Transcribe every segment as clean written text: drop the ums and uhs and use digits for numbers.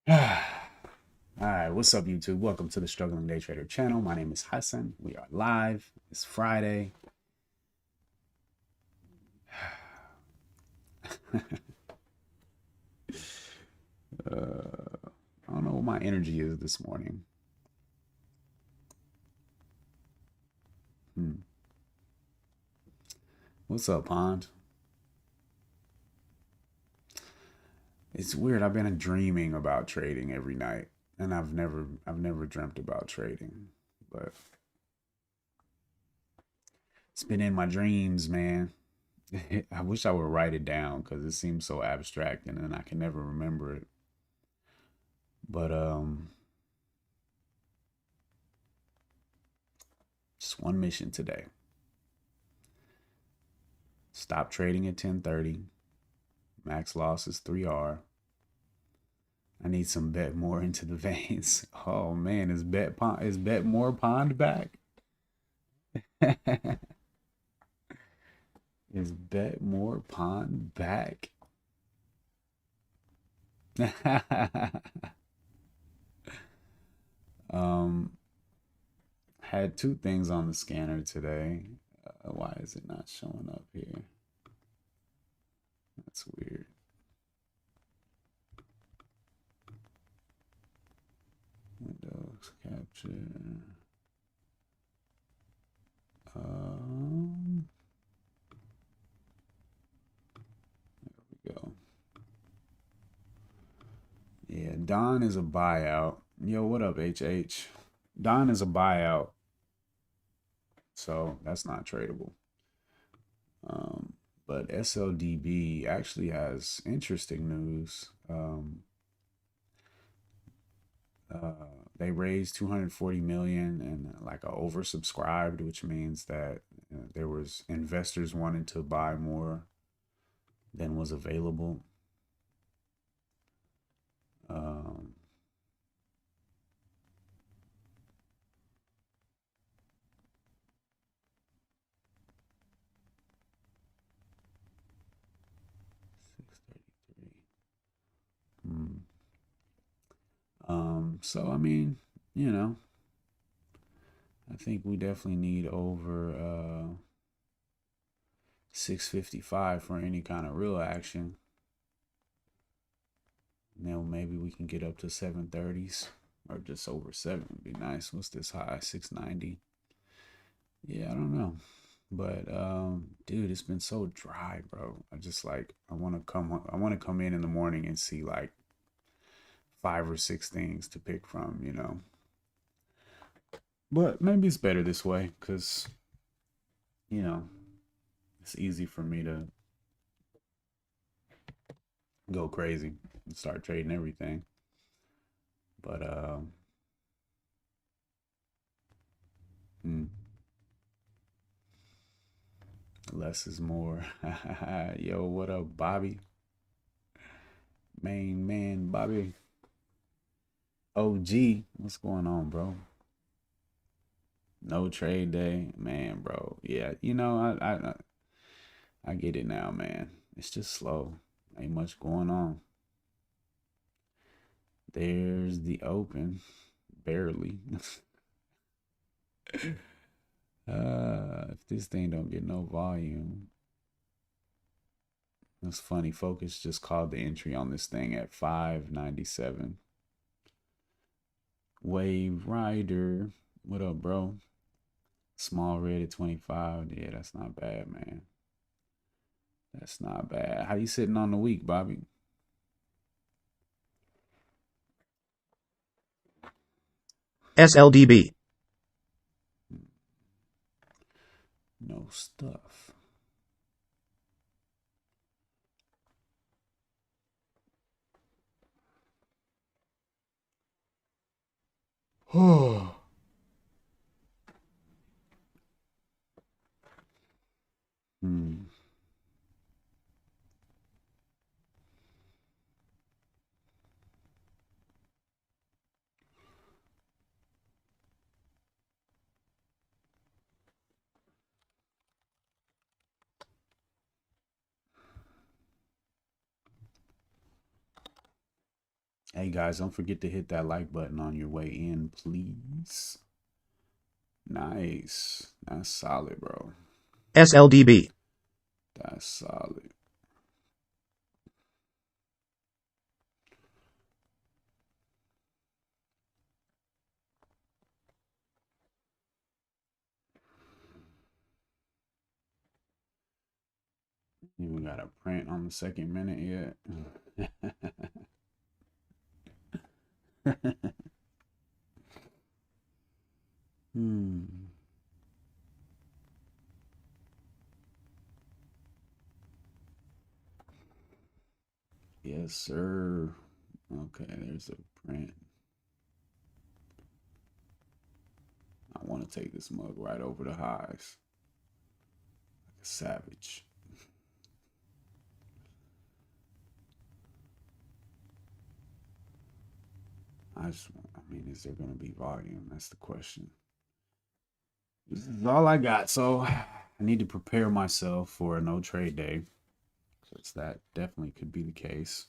All right, what's up, YouTube? Welcome to the Struggling Day Trader channel. My name is Hassan. We are live. It's Friday. I don't know what my energy is this morning. Hmm. What's up, Pond? It's weird. I've been dreaming about trading every night, and I've never dreamt about trading, but it's been in my dreams, man. I wish I would write it down because it seems so abstract, and then I can never remember it. But just one mission today. Stop trading at 10:30. Max loss is 3R. I need some bet more into the veins. Oh man, is bet more pond back? Is bet more pond back? um had two things on the scanner today. Why is it not showing up here? That's weird. Windows capture. There we go. Yeah, Don is a buyout. Yo, what up, HH? Don is a buyout, so that's not tradable. Um, but SLDB actually has interesting news. They raised 240 million and like a oversubscribed, which means that there was investors wanting to buy more than was available. Um, hmm. So I mean, you know, I think we definitely need over 655 for any kind of real action. Now maybe we can get up to 730s or just over 7 would be nice. What's this high? 690. Yeah, I don't know. But dude, it's been so dry, bro. I want to come in the morning and see like 5 or 6 things to pick from. But maybe it's better this way cuz you know, it's easy for me to go crazy and start trading everything. But mm, less is more. Yo, what up, Bobby? Main man, Bobby. OG, what's going on, bro? No trade day, man, bro. Yeah, I get it now, man. It's just slow. Ain't much going on. There's the open, barely. If this thing don't get no volume, that's funny. Focus just called the entry on this thing at 597. Wave Rider, what up, bro? Small red at 25. Yeah, that's not bad, man. That's not bad. How you sitting on the week, Bobby? SLDB. No stuff. Oh. Hmm. Hey guys, don't forget to hit that like button on your way in, please. Nice. That's solid, bro. SLDB. That's solid. Even got a print on the second minute yet. hmm. Yes, sir. Okay, there's a print. I want to take this mug right over the highs. Like a savage. I mean, is there going to be volume? That's the question. This is all I got. So I need to prepare myself for a no trade day. Because that definitely could be the case.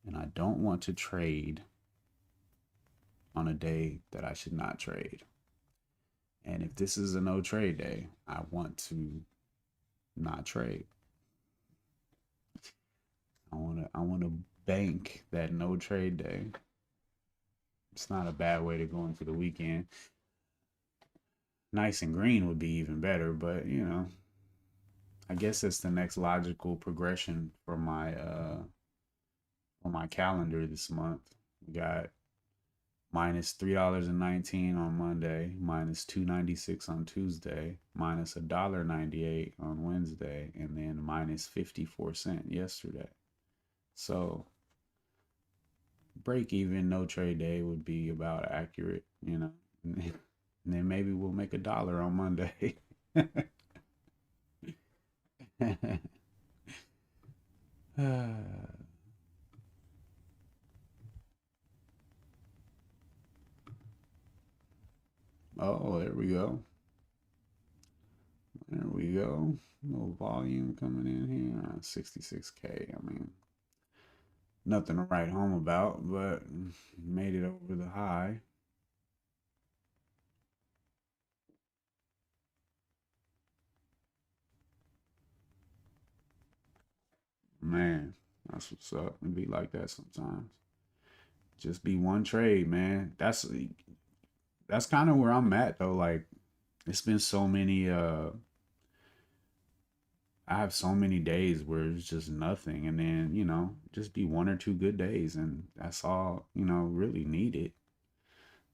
And I don't want to trade on a day that I should not trade. And if this is a no trade day, I want to not trade. I want to bank that no trade day. It's not a bad way to go into the weekend. Nice and green would be even better, but I guess it's the next logical progression for my on my calendar this month. We got minus $3.19 on Monday, minus $2.96 on Tuesday, minus $1.98 on Wednesday, and then minus 54 cents yesterday. So break even, no trade day would be about accurate. And then maybe we'll make $1 on Monday. Oh, there we go. There we go. A little volume coming in here. 66K. I mean, nothing to write home about, but made it over the high. Man, that's what's up. It be like that sometimes. Just be one trade, man. That's kind of where I'm at though. Like it's been so many I have so many days where it's just nothing and then, just be one or two good days and that's all, really needed.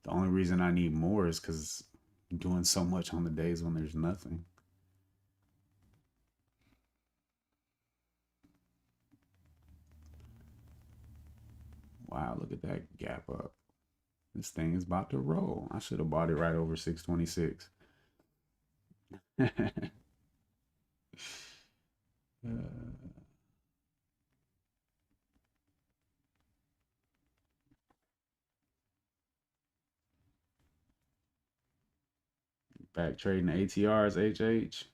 The only reason I need more is cuz I'm doing so much on the days when there's nothing. Wow, look at that gap up. This thing is about to roll. I should have bought it right over 626. Back trading ATRs, HH.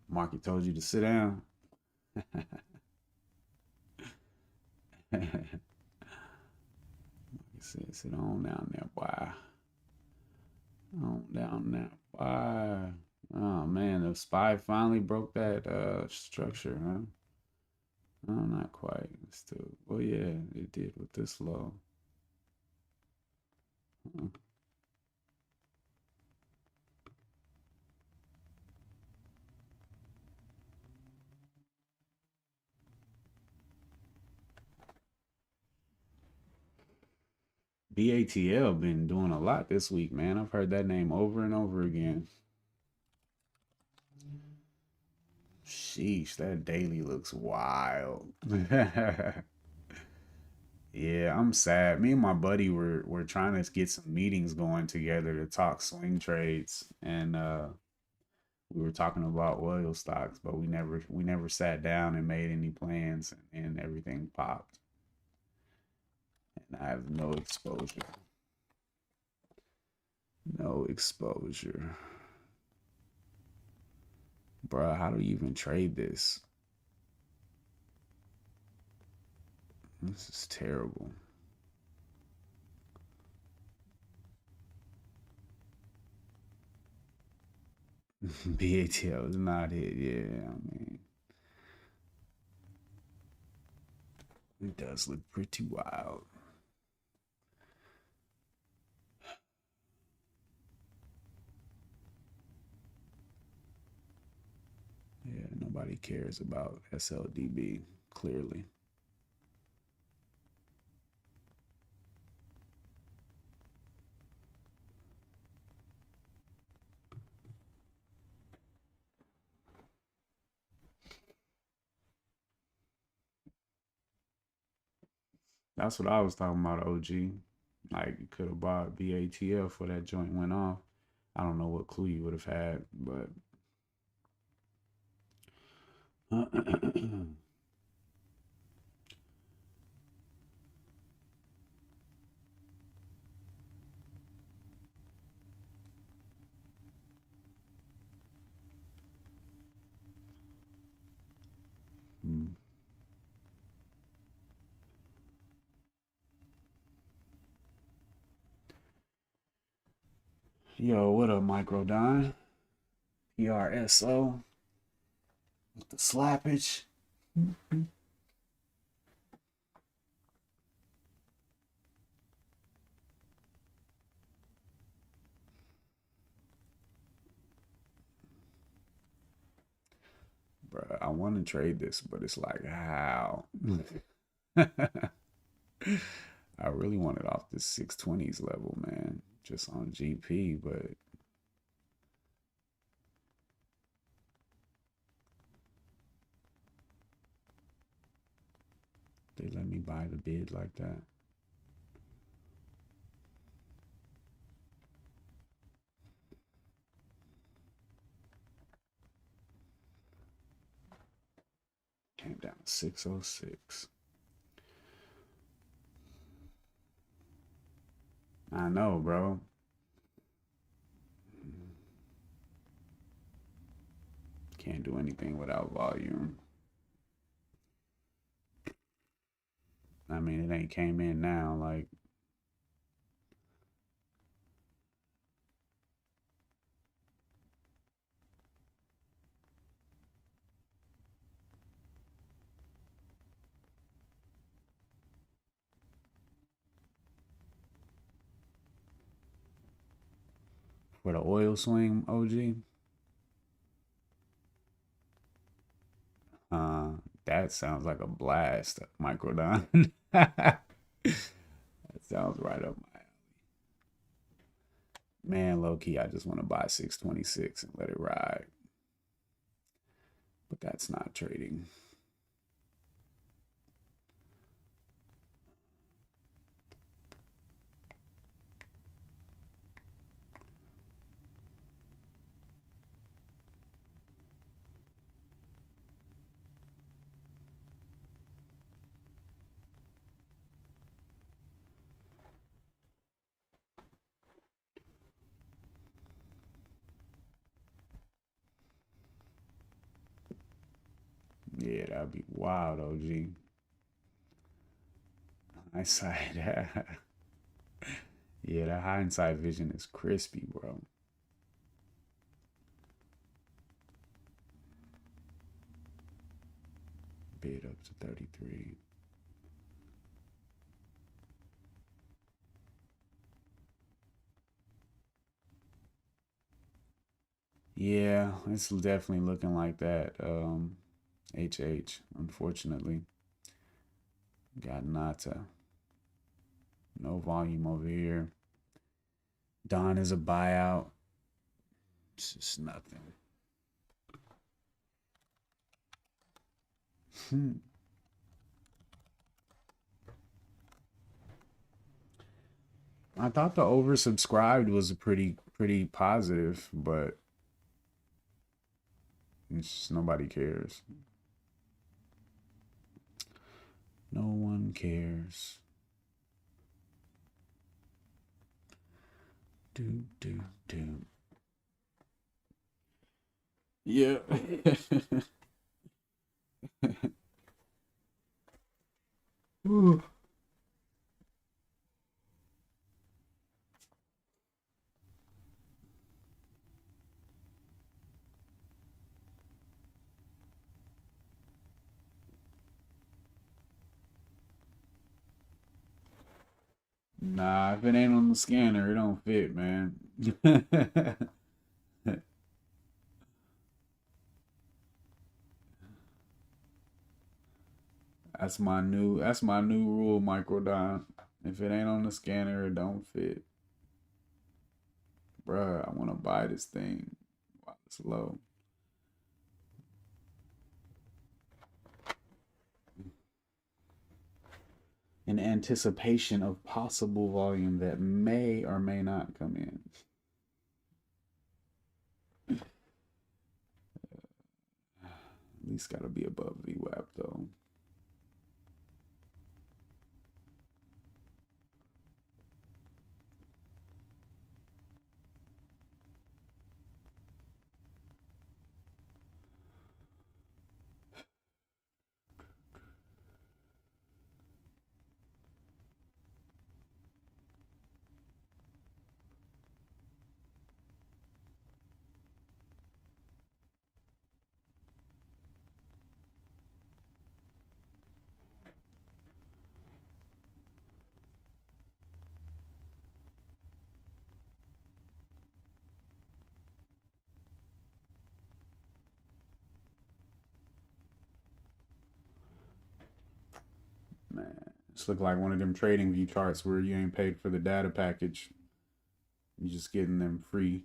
Market told you to sit down. Sit on down there, boy. On down there, boy. Oh man, the SPY finally broke that structure, huh? No, not quite. Still, well, yeah, it did with this low. Huh. BATL been doing a lot this week, man. I've heard that name over and over again. Sheesh, that daily looks wild. Yeah, I'm sad. Me and my buddy were trying to get some meetings going together to talk swing trades, and we were talking about oil stocks, but we never sat down and made any plans, and everything popped. And I have no exposure. No exposure. Bruh, how do you even trade this? This is terrible. BATL is not it. Yeah, I mean, it does look pretty wild. Yeah, nobody cares about SLDB, clearly. That's what I was talking about, OG. Like, you could have bought BATL before that joint went off. I don't know what clue you would have had, but. Hmm. Yo, what up, Microdine? PRSO with the slappage. Bruh, I want to trade this, but it's like, how? I really want it off this 620s level, man. Just on GP, but they let me buy the bid like that. Came down to 606. I know, bro. Can't do anything without volume. I mean, it ain't came in now. Like, for the oil swing, OG, uh, that sounds like a blast, Microdon. That sounds right up my man. Low key, I just want to buy 626 and let it ride, but that's not trading. Yeah, that'd be wild, OG. Hindsight. Yeah, that hindsight vision is crispy, bro. Bid up to 33. Yeah, it's definitely looking like that. HH, unfortunately. Got Nata. No volume over here. Don is a buyout. It's just nothing. I thought the oversubscribed was a pretty positive, but it's just nobody cares. No one cares. Do do do. Yeah. Nah, if it ain't on the scanner, it don't fit, man. That's my new rule, Microdon. If it ain't on the scanner, it don't fit. Bruh, I wanna buy this thing while it's low. In anticipation of possible volume that may or may not come in. At least gotta be above VWAP though. Man, this look like one of them trading view charts where you ain't paid for the data package. You just getting them free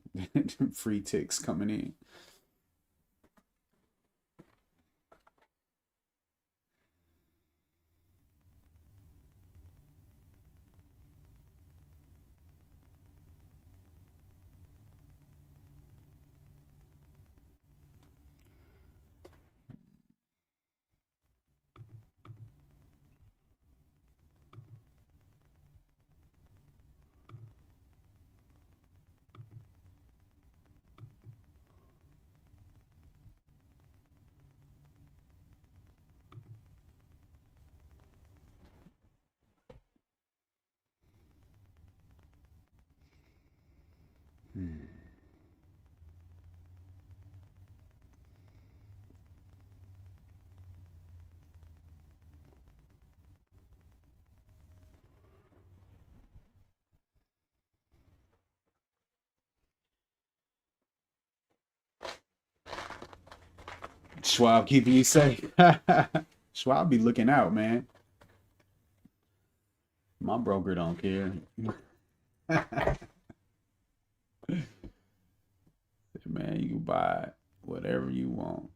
free ticks coming in. Hmm. Schwab keeping you safe. Schwab be looking out, man. My broker don't care. Man, you can buy whatever you want.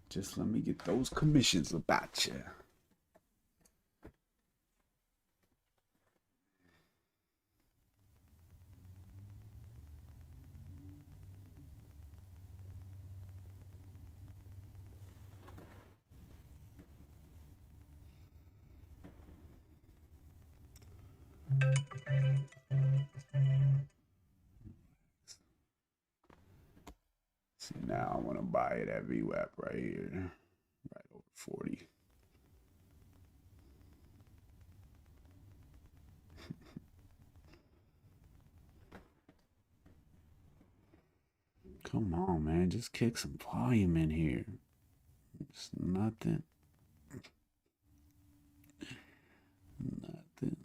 Just let me get those commissions about you. See, now I want to buy it at VWAP right here, right over 40. Come on, man. Just kick some volume in here. It's nothing. Nothing.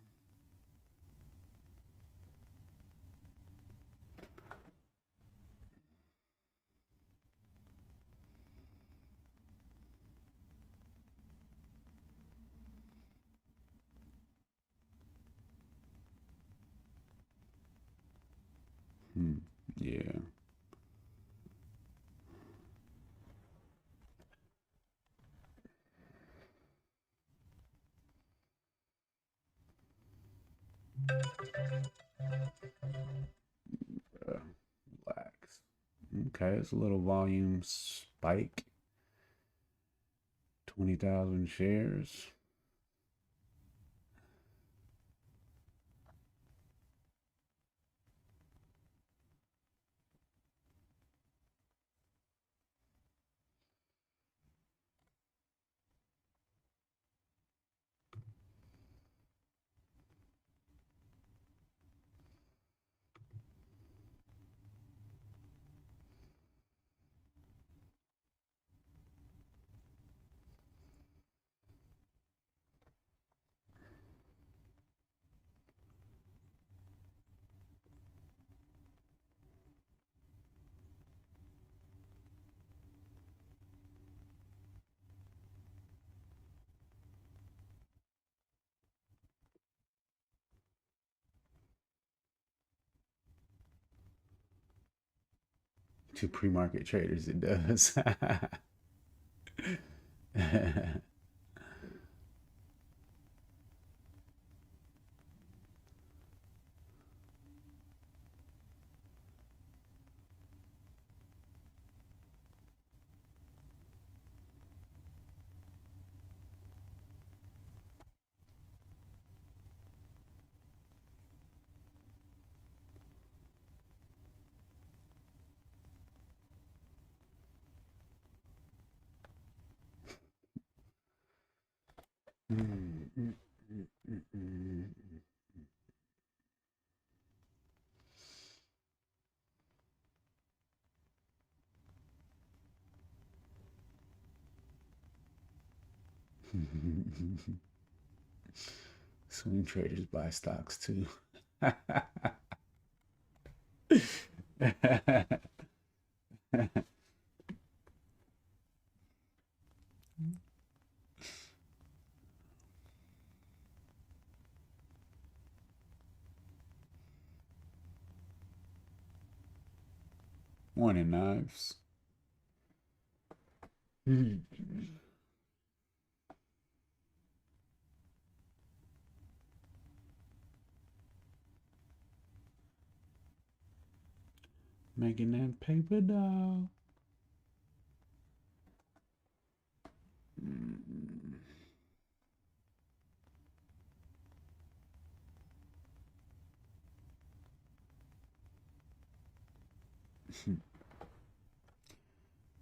Yeah. Relax. Okay, it's a little volume spike. 20,000 shares. To pre-market traders, it does. 'Swing traders buy stocks too. 1 in knives. Making that paper doll.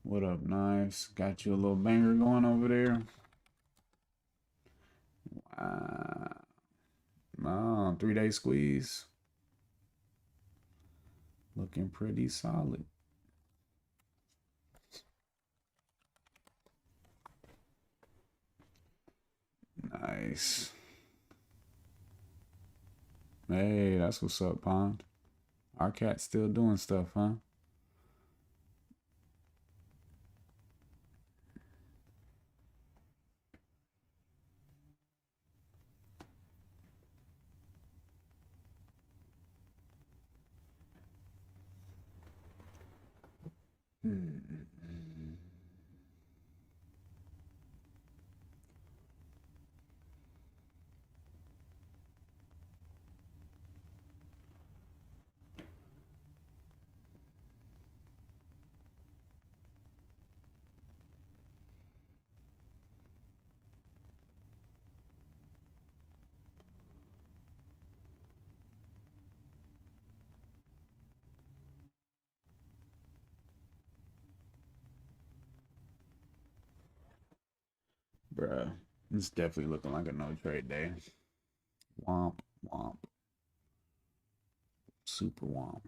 What up, Knives? Got you a little banger going over there? No, 3-day squeeze. Looking pretty solid. Nice. Hey, that's what's up, Pond. Our cat's still doing stuff, huh? Bruh, it's definitely looking like a no trade day. Womp, womp. Super womp.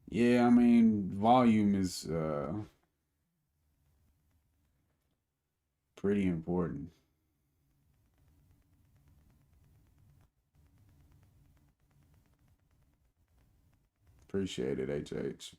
Yeah, I mean, volume is pretty important. Appreciate it, HH.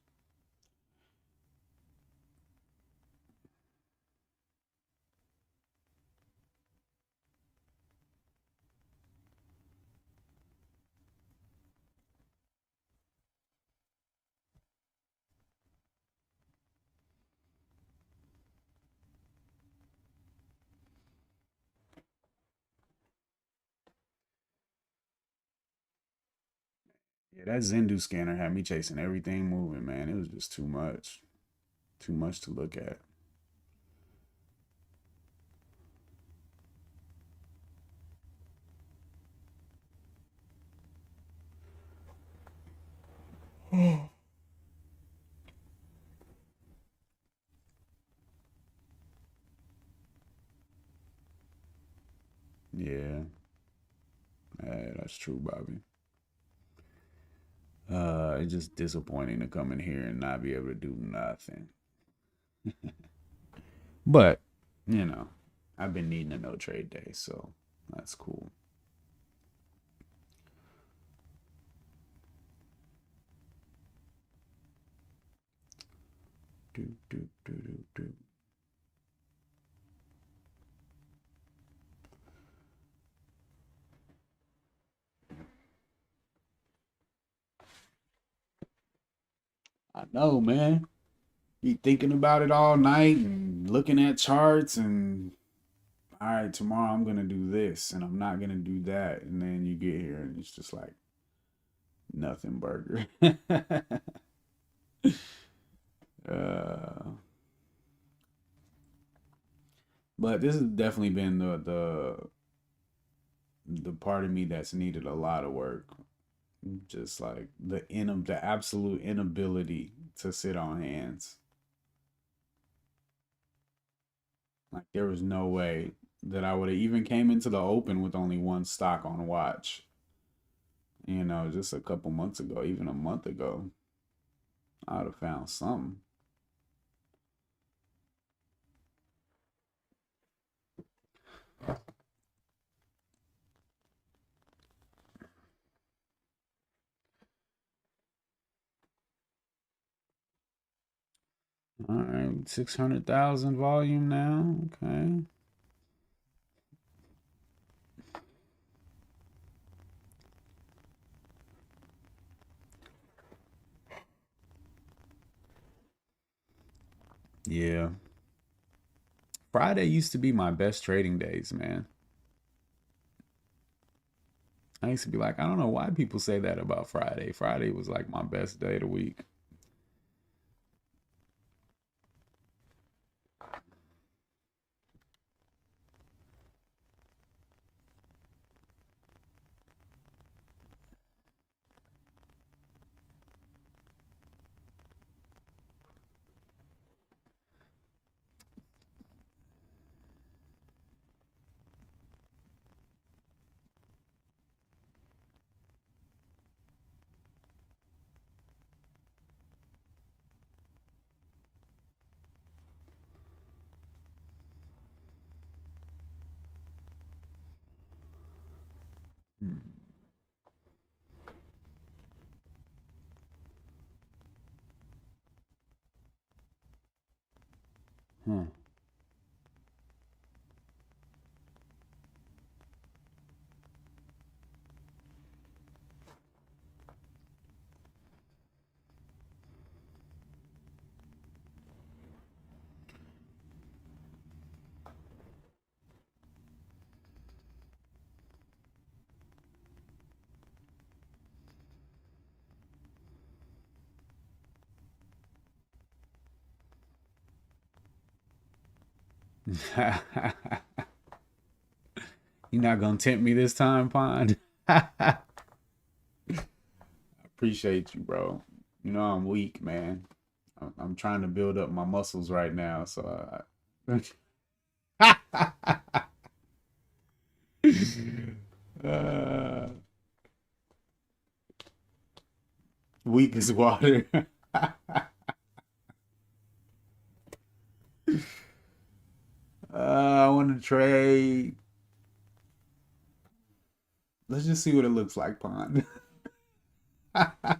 Yeah, that Zendu scanner had me chasing everything moving, man. It was just too much. Too much to look at. Yeah. That's true, Bobby. It's just disappointing to come in here and not be able to do nothing. But, you know, I've been needing a no trade day, so that's cool. Do, do, do, do, do. I know, man. Be thinking about it all night and looking at charts and all right, tomorrow I'm gonna do this and I'm not gonna do that, and then you get here and it's just like nothing burger. uh, but this has definitely been the part of me that's needed a lot of work. Just like the absolute inability to sit on hands. Like there was no way that I would have even came into the open with only one stock on watch. You know, just a couple months ago, even a month ago, I would have found something. All right, 600,000 volume now. Okay. Yeah. Friday used to be my best trading days, man. I used to be like, I don't know why people say that about Friday. Friday was like my best day of the week. Hmm. Huh. You're not gonna tempt me this time, Pond. I appreciate you, bro. You know I'm weak, man. I'm trying to build up my muscles right now, so uh, weak as water. I want to trade. Let's just see what it looks like, Pond. uh,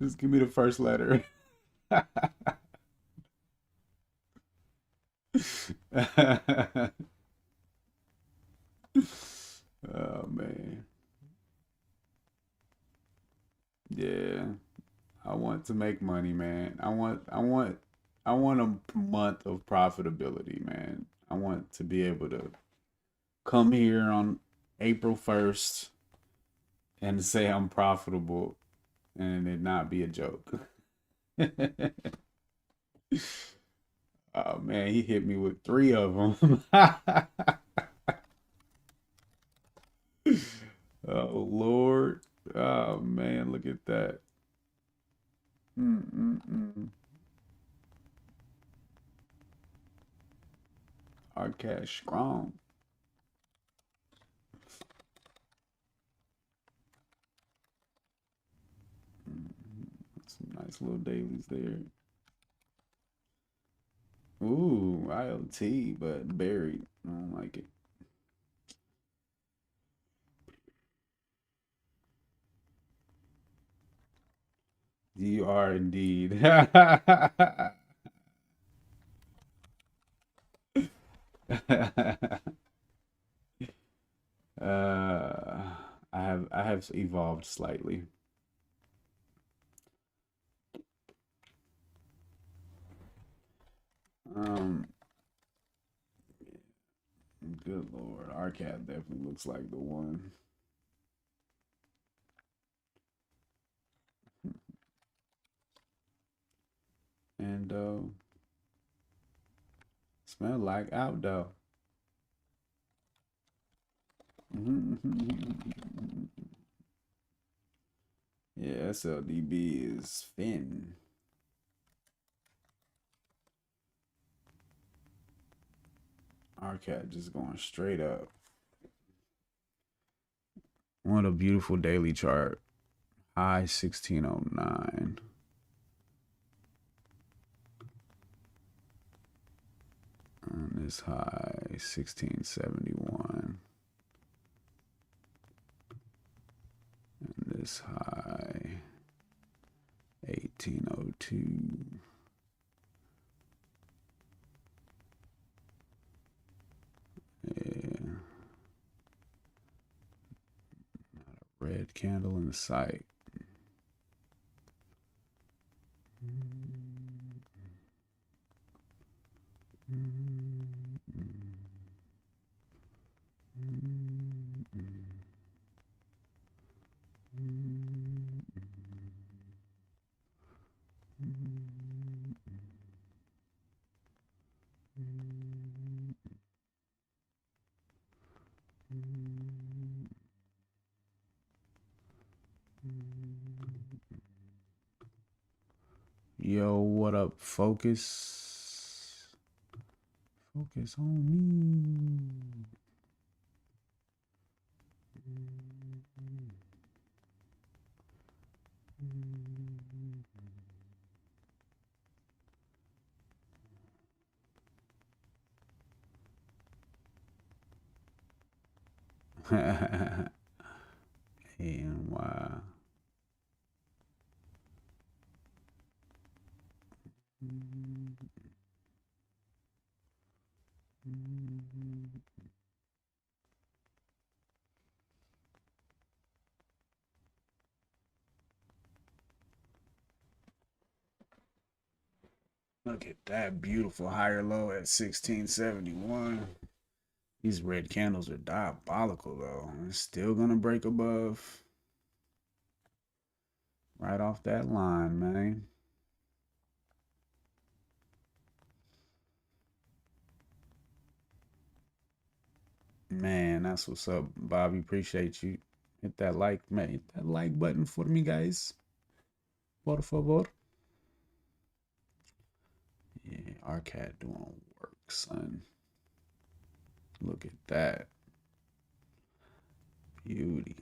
just give me the first letter. Oh man. Yeah. I want to make money, man. I want a month of profitability, man. I want to be able to come here on April 1st and say I'm profitable and it not be a joke. Oh man, he hit me with three of them. Oh Lord. Oh man, look at that. Mm-mm-mm. Our cash strong. Some nice little dailies there. Ooh, IoT, but buried. I don't like it. You are indeed. uh, I have evolved slightly. Um, Good Lord, our cat definitely looks like the one. And smell like outdoor. Yeah, SLDB is Finn. Our cat just going straight up. What a beautiful daily chart. High 1609. And this high 1671. And this high 1802. Yeah. Red candle in sight. Yo, what up, focus? Focus on me. And wow. Look at that beautiful higher low at 1671. These red candles are diabolical though. It's still gonna break above right off that line, man. Man, that's what's up, Bobby. Appreciate you. Hit that like, man. Hit that like button for me, guys. Por favor. Yeah, our cat doing work, son. Look at that. Beauty.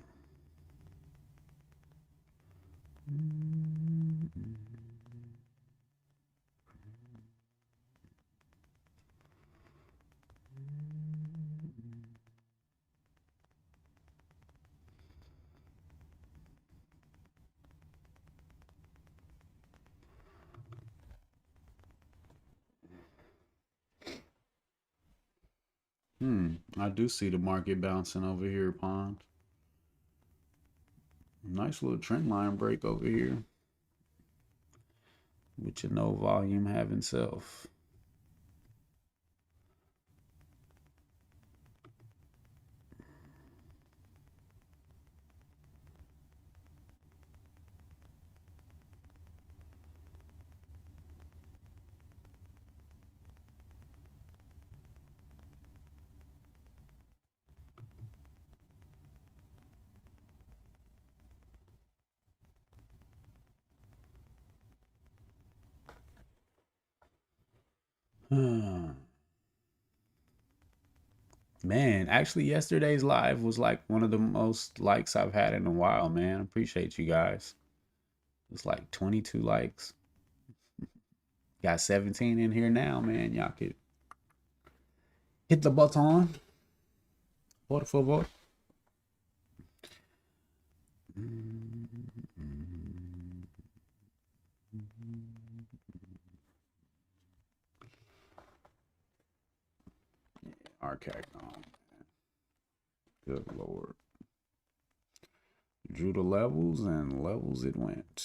I do see the market bouncing over here, Pond. Nice little trend line break over here. With your no volume having self. Man, actually, yesterday's live was like one of the most likes I've had in a while, man. Appreciate you guys. It's like 22 likes. Got 17 in here now, man. Y'all could hit the button. Por favor. Arcade on. Good lord. Drew the levels and levels it went.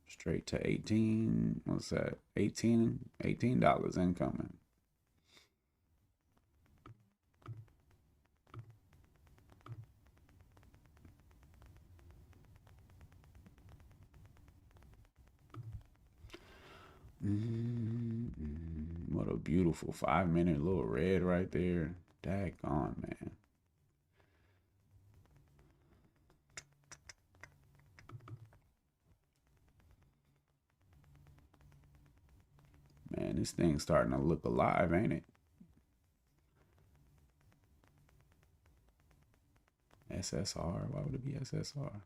Straight to 18. What's that? $18 incoming. What a beautiful 5-minute little red right there. Daggone, man. Man, this thing's starting to look alive, ain't it? SSR. Why would it be SSR?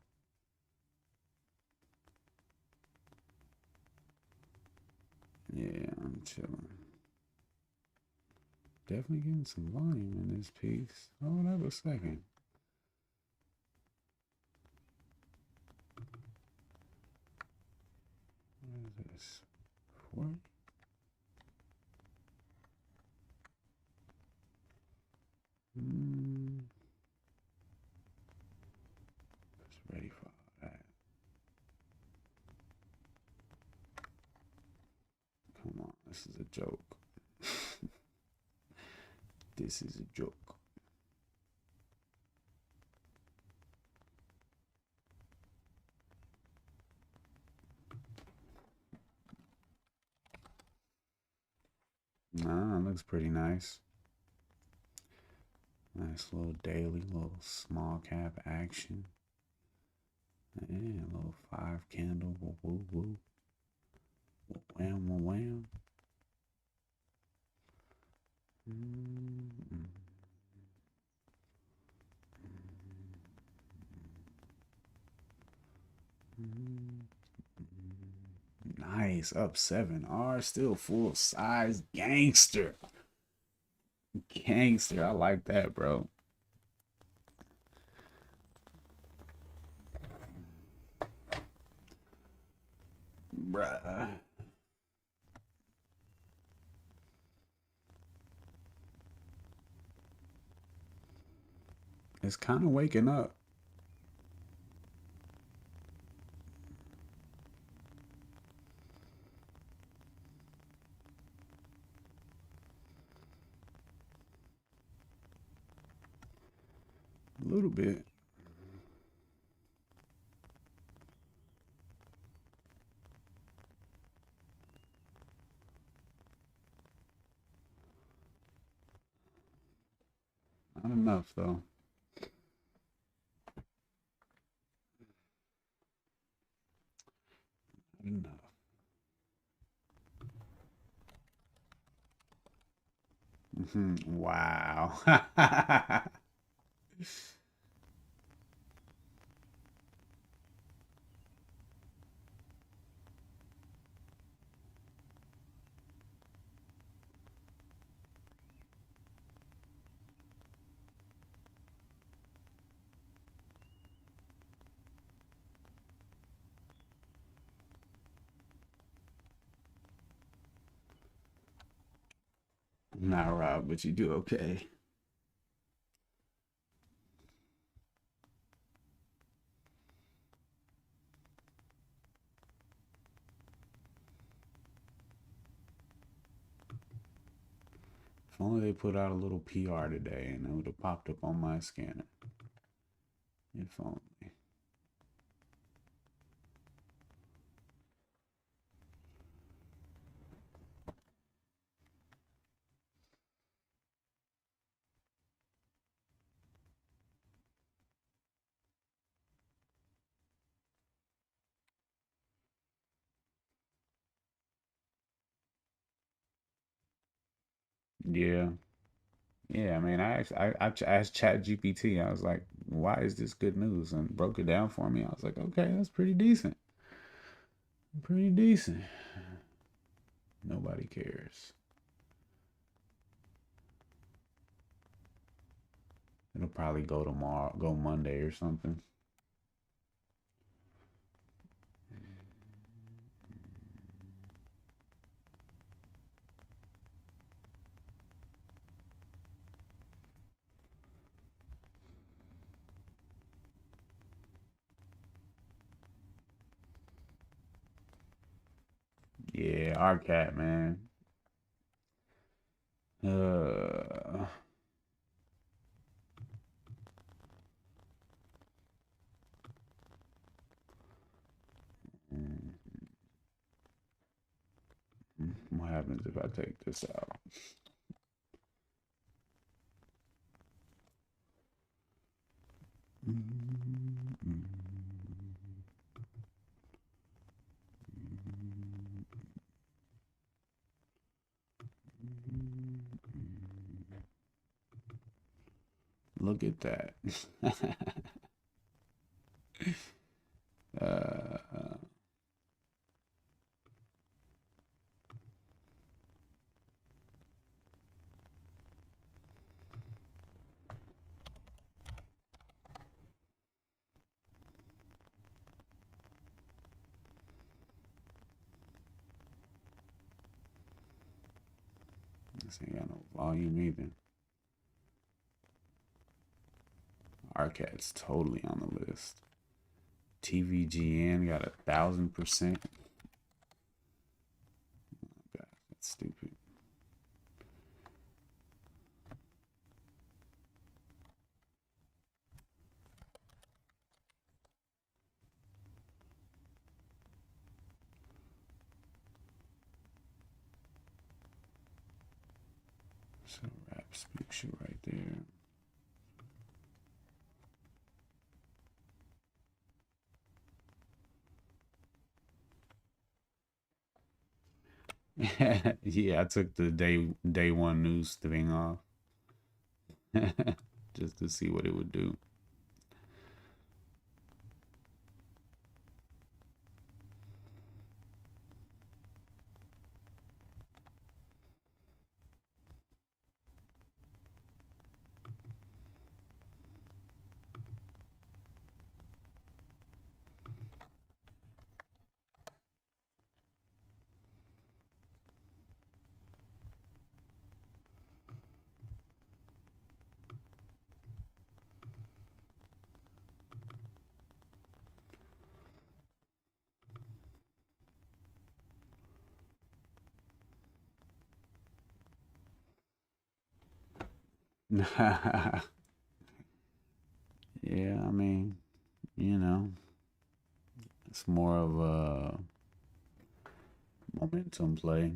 Yeah, I'm chilling. Definitely getting some volume in this piece. Hold up a second. What is this? What? Just ready for that. Come on, this is a joke. This is a joke. Nah, it looks pretty nice. Nice little daily, little small cap action. And a little 5 candle. Woo, woo, woo. Wham, wham, wham. Nice. Up 7R. Still full size. Gangster. Gangster. I like that, bro. Bruh. It's kind of waking up. A little bit. Not enough, though. Not enough. Wow. Not Rob, but you do okay. If only they put out a little PR today and it would have popped up on my scanner. If only. Yeah. Yeah, I mean, I asked Chat GPT. I was like, "Why is this good news?" And broke it down for me. I was like, "Okay, that's pretty decent. Pretty decent." Nobody cares. It'll probably go tomorrow, go Monday or something. Yeah, our cat, man. Uh, what happens if I take this out? Look at that. uh, this ain't got no volume either. Our cat's totally on the list. TVGN got 1,000%. God, that's stupid. So Raps picture right there. Yeah, I took the day one news thing off just to see what it would do. Yeah, I mean, you know, it's more of a momentum play.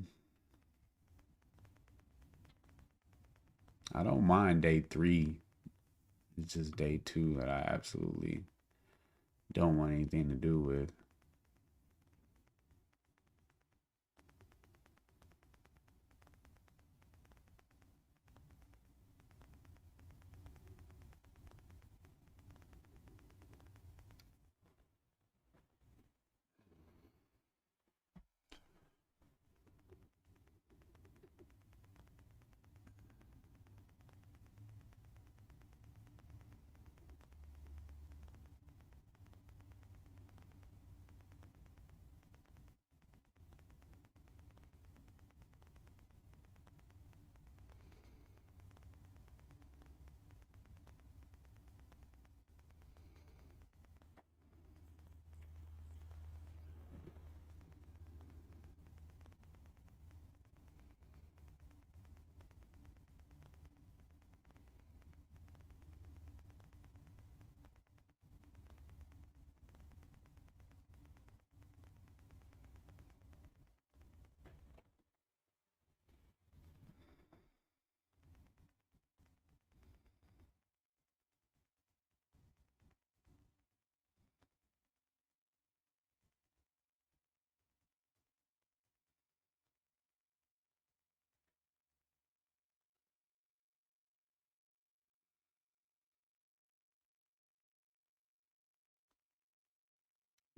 I don't mind day three. It's just day two that I absolutely don't want anything to do with.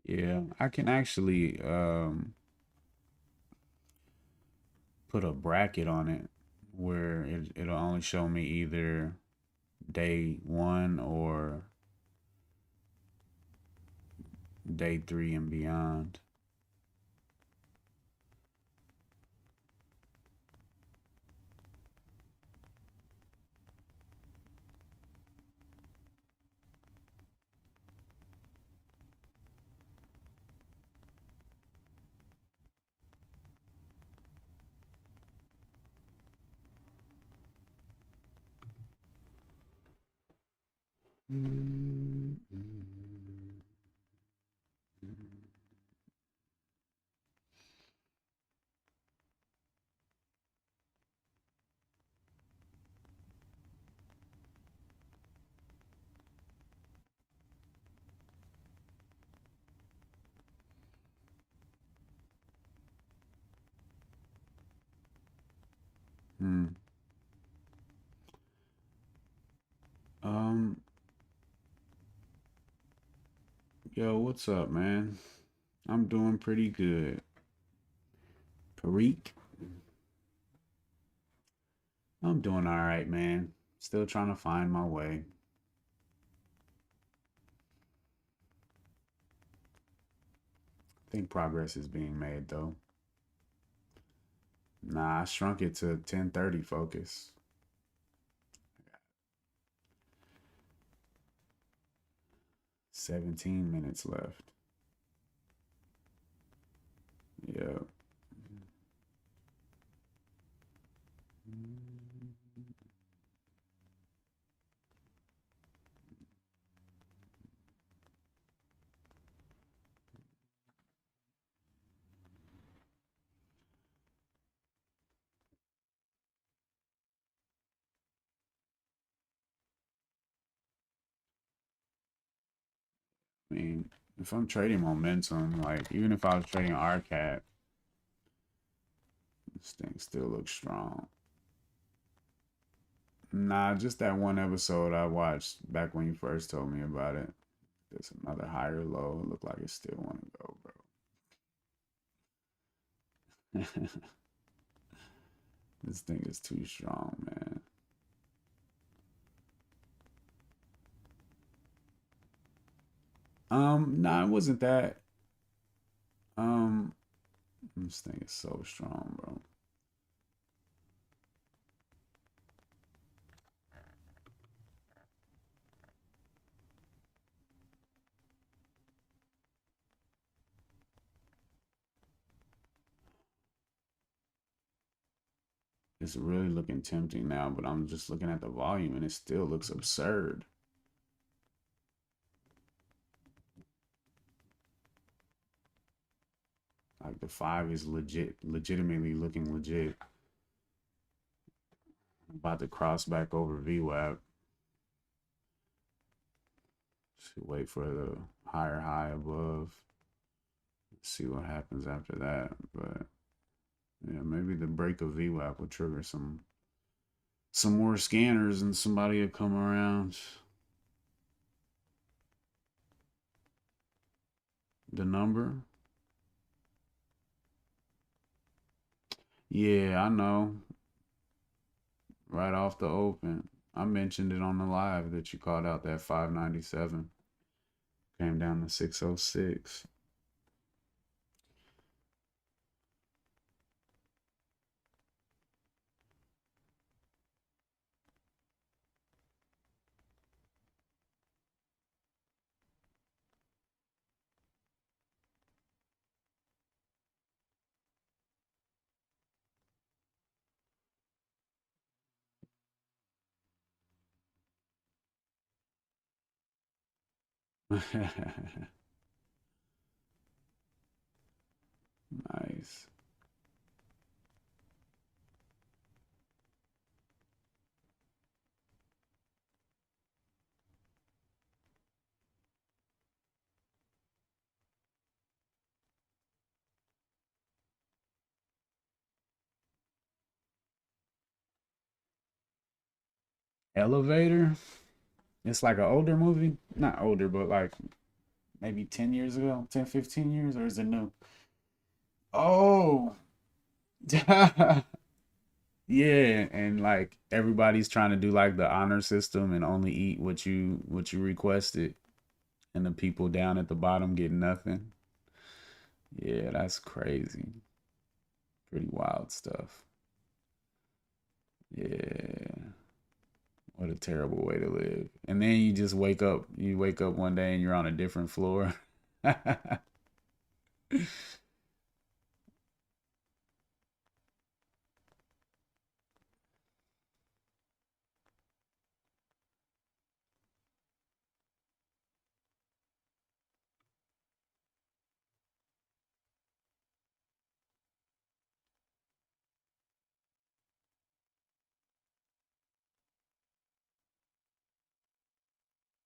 Yeah, I can actually put a bracket on it where it'll only show me either day one or day three and beyond. Hmm. Um, Yo, what's up, man? I'm doing pretty good. Parik, I'm doing all right, man. Still trying to find my way. I think progress is being made though. Nah, I shrunk it to 10:30 focus. 17 minutes left. Yeah. I mean, if I'm trading momentum, like even if I was trading RCAT, this thing still looks strong. Nah, just that one episode I watched back when you first told me about it. There's another higher low. It looked like it still want to go, bro. This thing is too strong, man. Nah, it wasn't that. Um, this thing is so strong, bro. It's really looking tempting now, but I'm just looking at the volume and it still looks absurd. Like the five is legitimately looking legit. I'm about to cross back over VWAP. Should wait for the higher high above. See what happens after that. But yeah, maybe the break of VWAP will trigger some more scanners and somebody will come around. The number. Yeah, I know. Right off the open. I mentioned it on the live that you called out that 597. Came down to 606. Nice. Elevator. It's like an older movie. Not older, but like maybe 10 years ago, 10, 15 years, or is it new? Oh, yeah, and like everybody's trying to do like the honor system and only eat what you requested, and the people down at the bottom get nothing. Yeah, that's crazy. Pretty wild stuff. Yeah. What a terrible way to live. And then you wake up one day and you're on a different floor.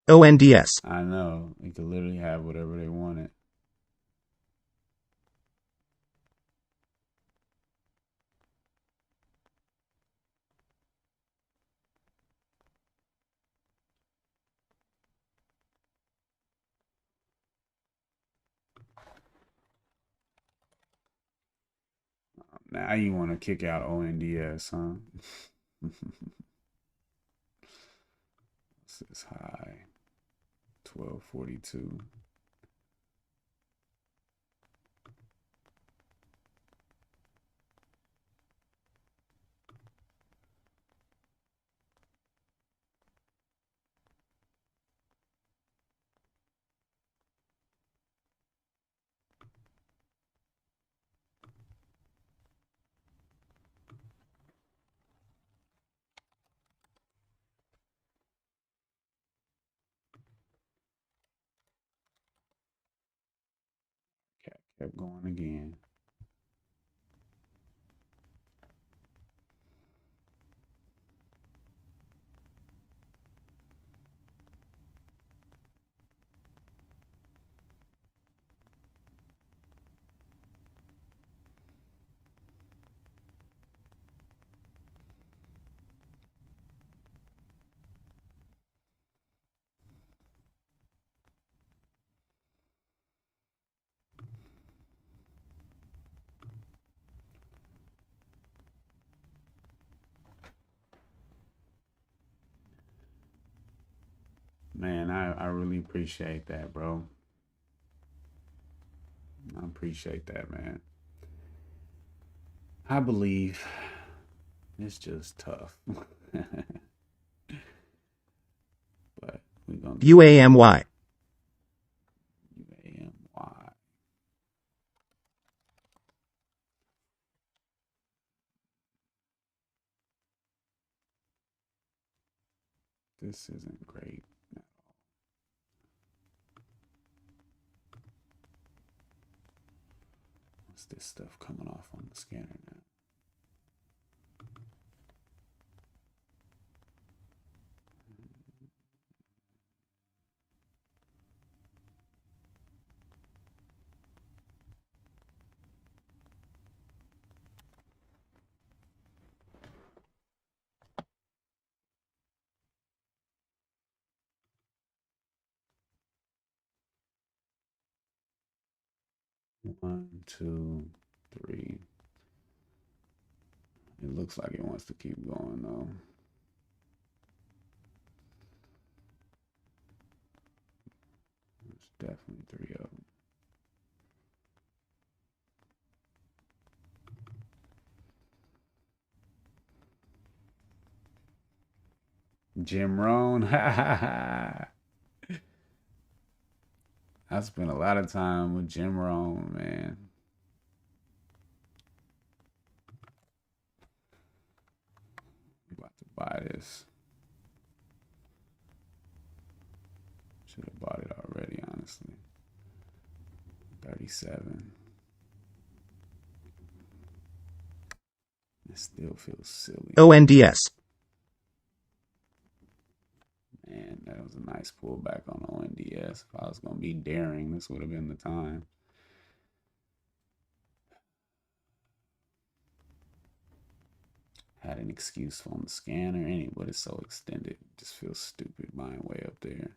ONDS. I know. You could literally have whatever they wanted. Now you want to kick out ONDS, huh? This is high. 1242. Kept going again. Man, I really appreciate that, bro. I appreciate that, man. I believe it's just tough. But we're gonna get through it. UAMY. UAMY. This isn't great. What's this stuff coming off on the scanner now? One, two, three. It looks like it wants to keep going though. There's definitely three of them. Jim Rohn. I spent a lot of time with Jim Rohn, man. I'm about to buy this. Should have bought it already, honestly. 37. It still feels silly. ONDS. Man, that was a nice pullback on ONDS. If I was going to be daring, this would have been the time. Had an excuse on the scanner anyway, but it's so extended. It just feels stupid buying way up there.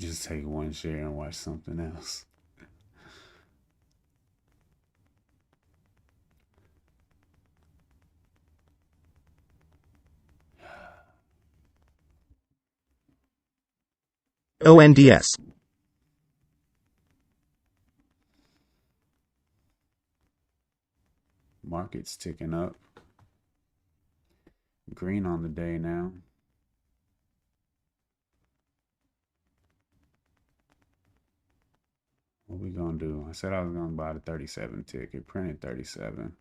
Just take one share and watch something else. ONDS. Market's ticking up. Green on the day now. What we gonna do? I said I was gonna buy the 37 ticket. Printed 37.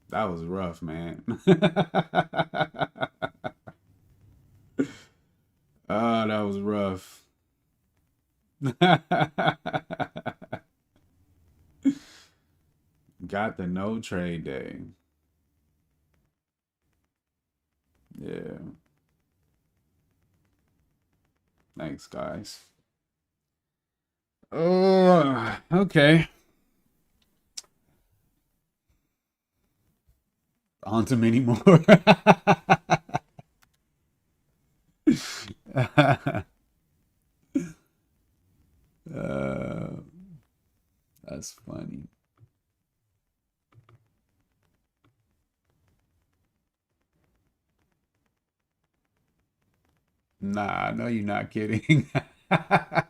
That was rough, man. Oh, that was rough. Got the no trade day. Yeah. Thanks, guys. Oh, okay. On to many more. uh, that's funny. Nah, I know you're not kidding. uh,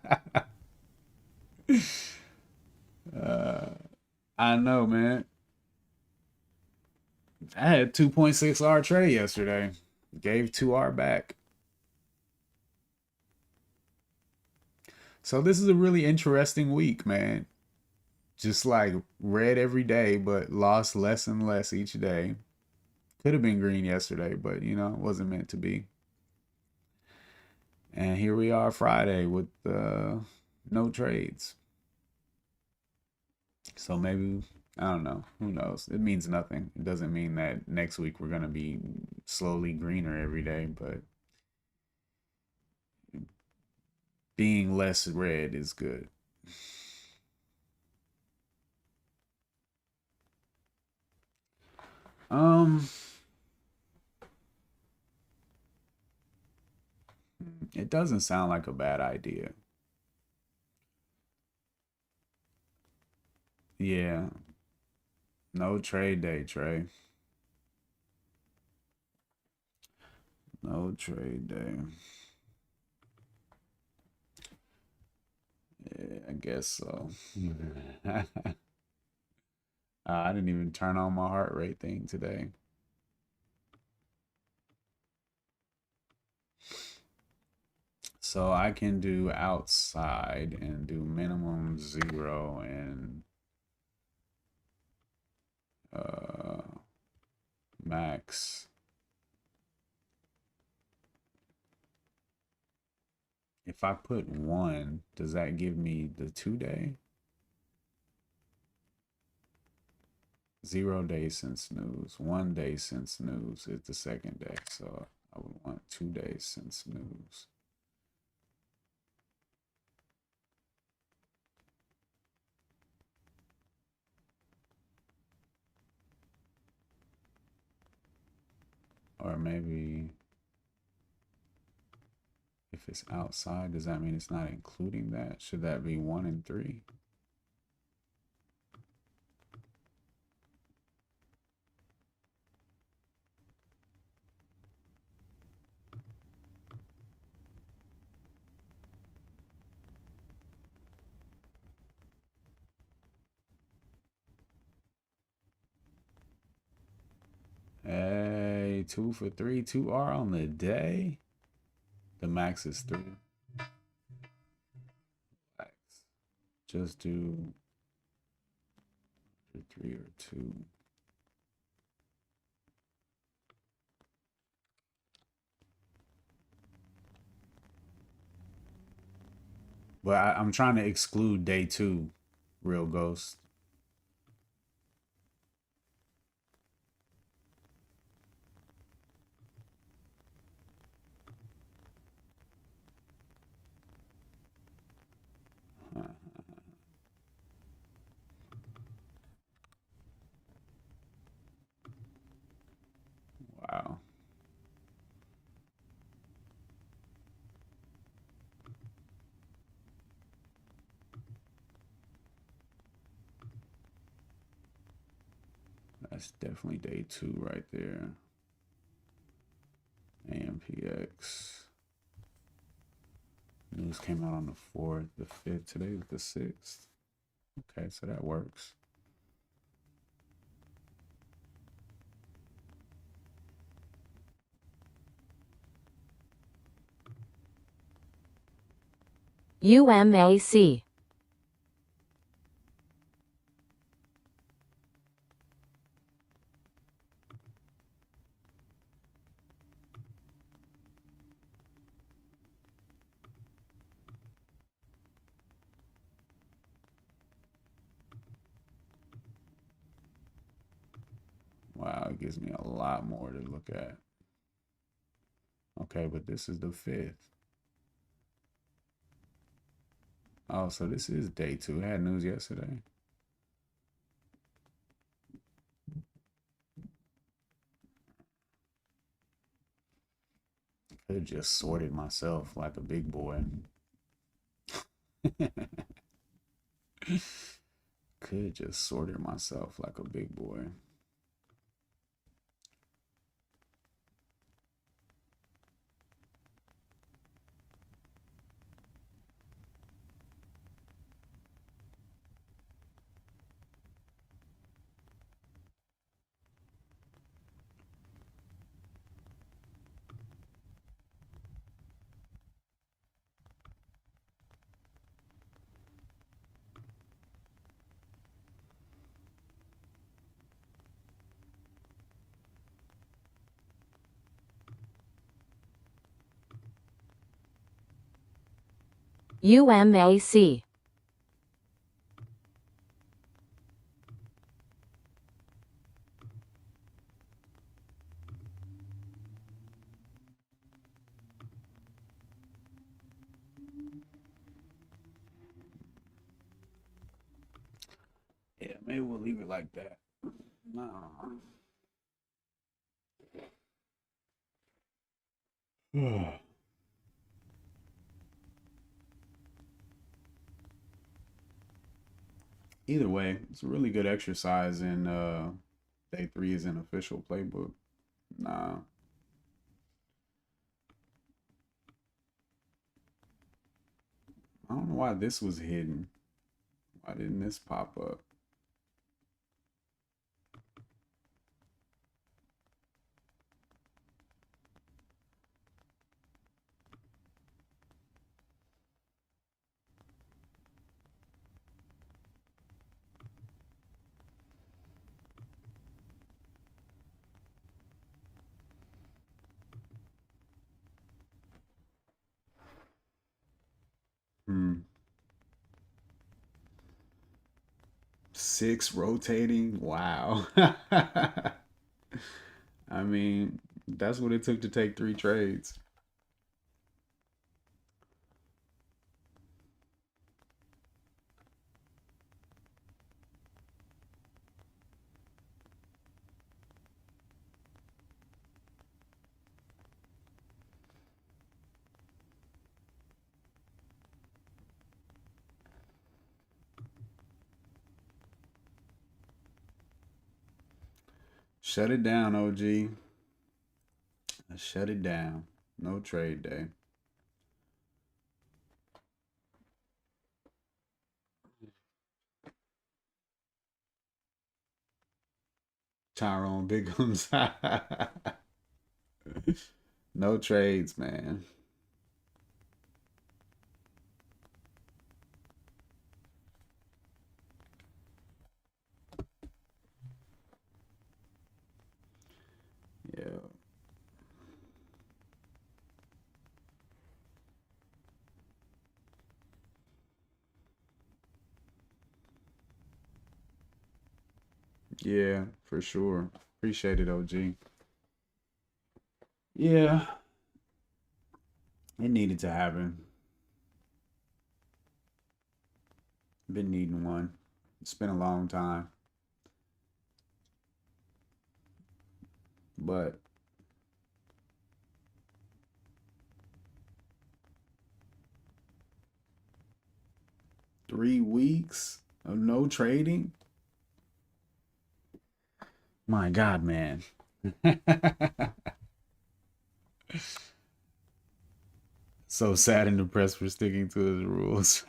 I know, man. I had 2.6R trade yesterday. Gave 2R back. So this is a really interesting week, man. Just like red every day, but lost less and less each day. Could have been green yesterday, but you know, it wasn't meant to be. And here we are Friday with no trades. So maybe, I don't know. Who knows? It means nothing. It doesn't mean that next week we're going to be slowly greener every day, but being less red is good. Um, it doesn't sound like a bad idea. Yeah. No trade day, Trey. No trade day. Yeah, I guess so. I didn't even turn on my heart rate thing today. So I can do outside and do minimum 0 and max. If I put 1, does that give me the 2-day? 0 days since snooze. 1 day since snooze is the second day. So I would want 2 days since snooze. Or maybe if it's outside, does that mean it's not including that? Should that be 1 and 3? Hey, 2 for 3, 2R on the day. The max is 3. Max. Just do 3 or 2. But I'm trying to exclude day 2, real ghost. Wow. That's definitely day 2 right there. AMPX. News came out on the 4th, the 5th. Today is the 6th. Okay, so that works. UMAC. Wow, it gives me a lot more to look at. Okay, but this is the 5th. Oh, so this is day 2. It had news yesterday. Could have just sorted myself like a big boy. Could just sorted myself like a big boy. UMAC. Yeah, maybe we'll leave it like that. No. Either way, it's a really good exercise, and day three is an official playbook. Nah, I don't know why this was hidden. Why didn't this pop up? Hmm. Six rotating. Wow. I mean, that's what it took to take three trades. Shut it down, OG. Shut it down. No trade day. Tyrone Biggums. No trades, man. Yeah. Yeah, for sure. Appreciate it, OG. Yeah, it needed to happen. Been needing one. It's been a long time. But 3 weeks of no trading? My God, man. So sad and depressed for sticking to his rules.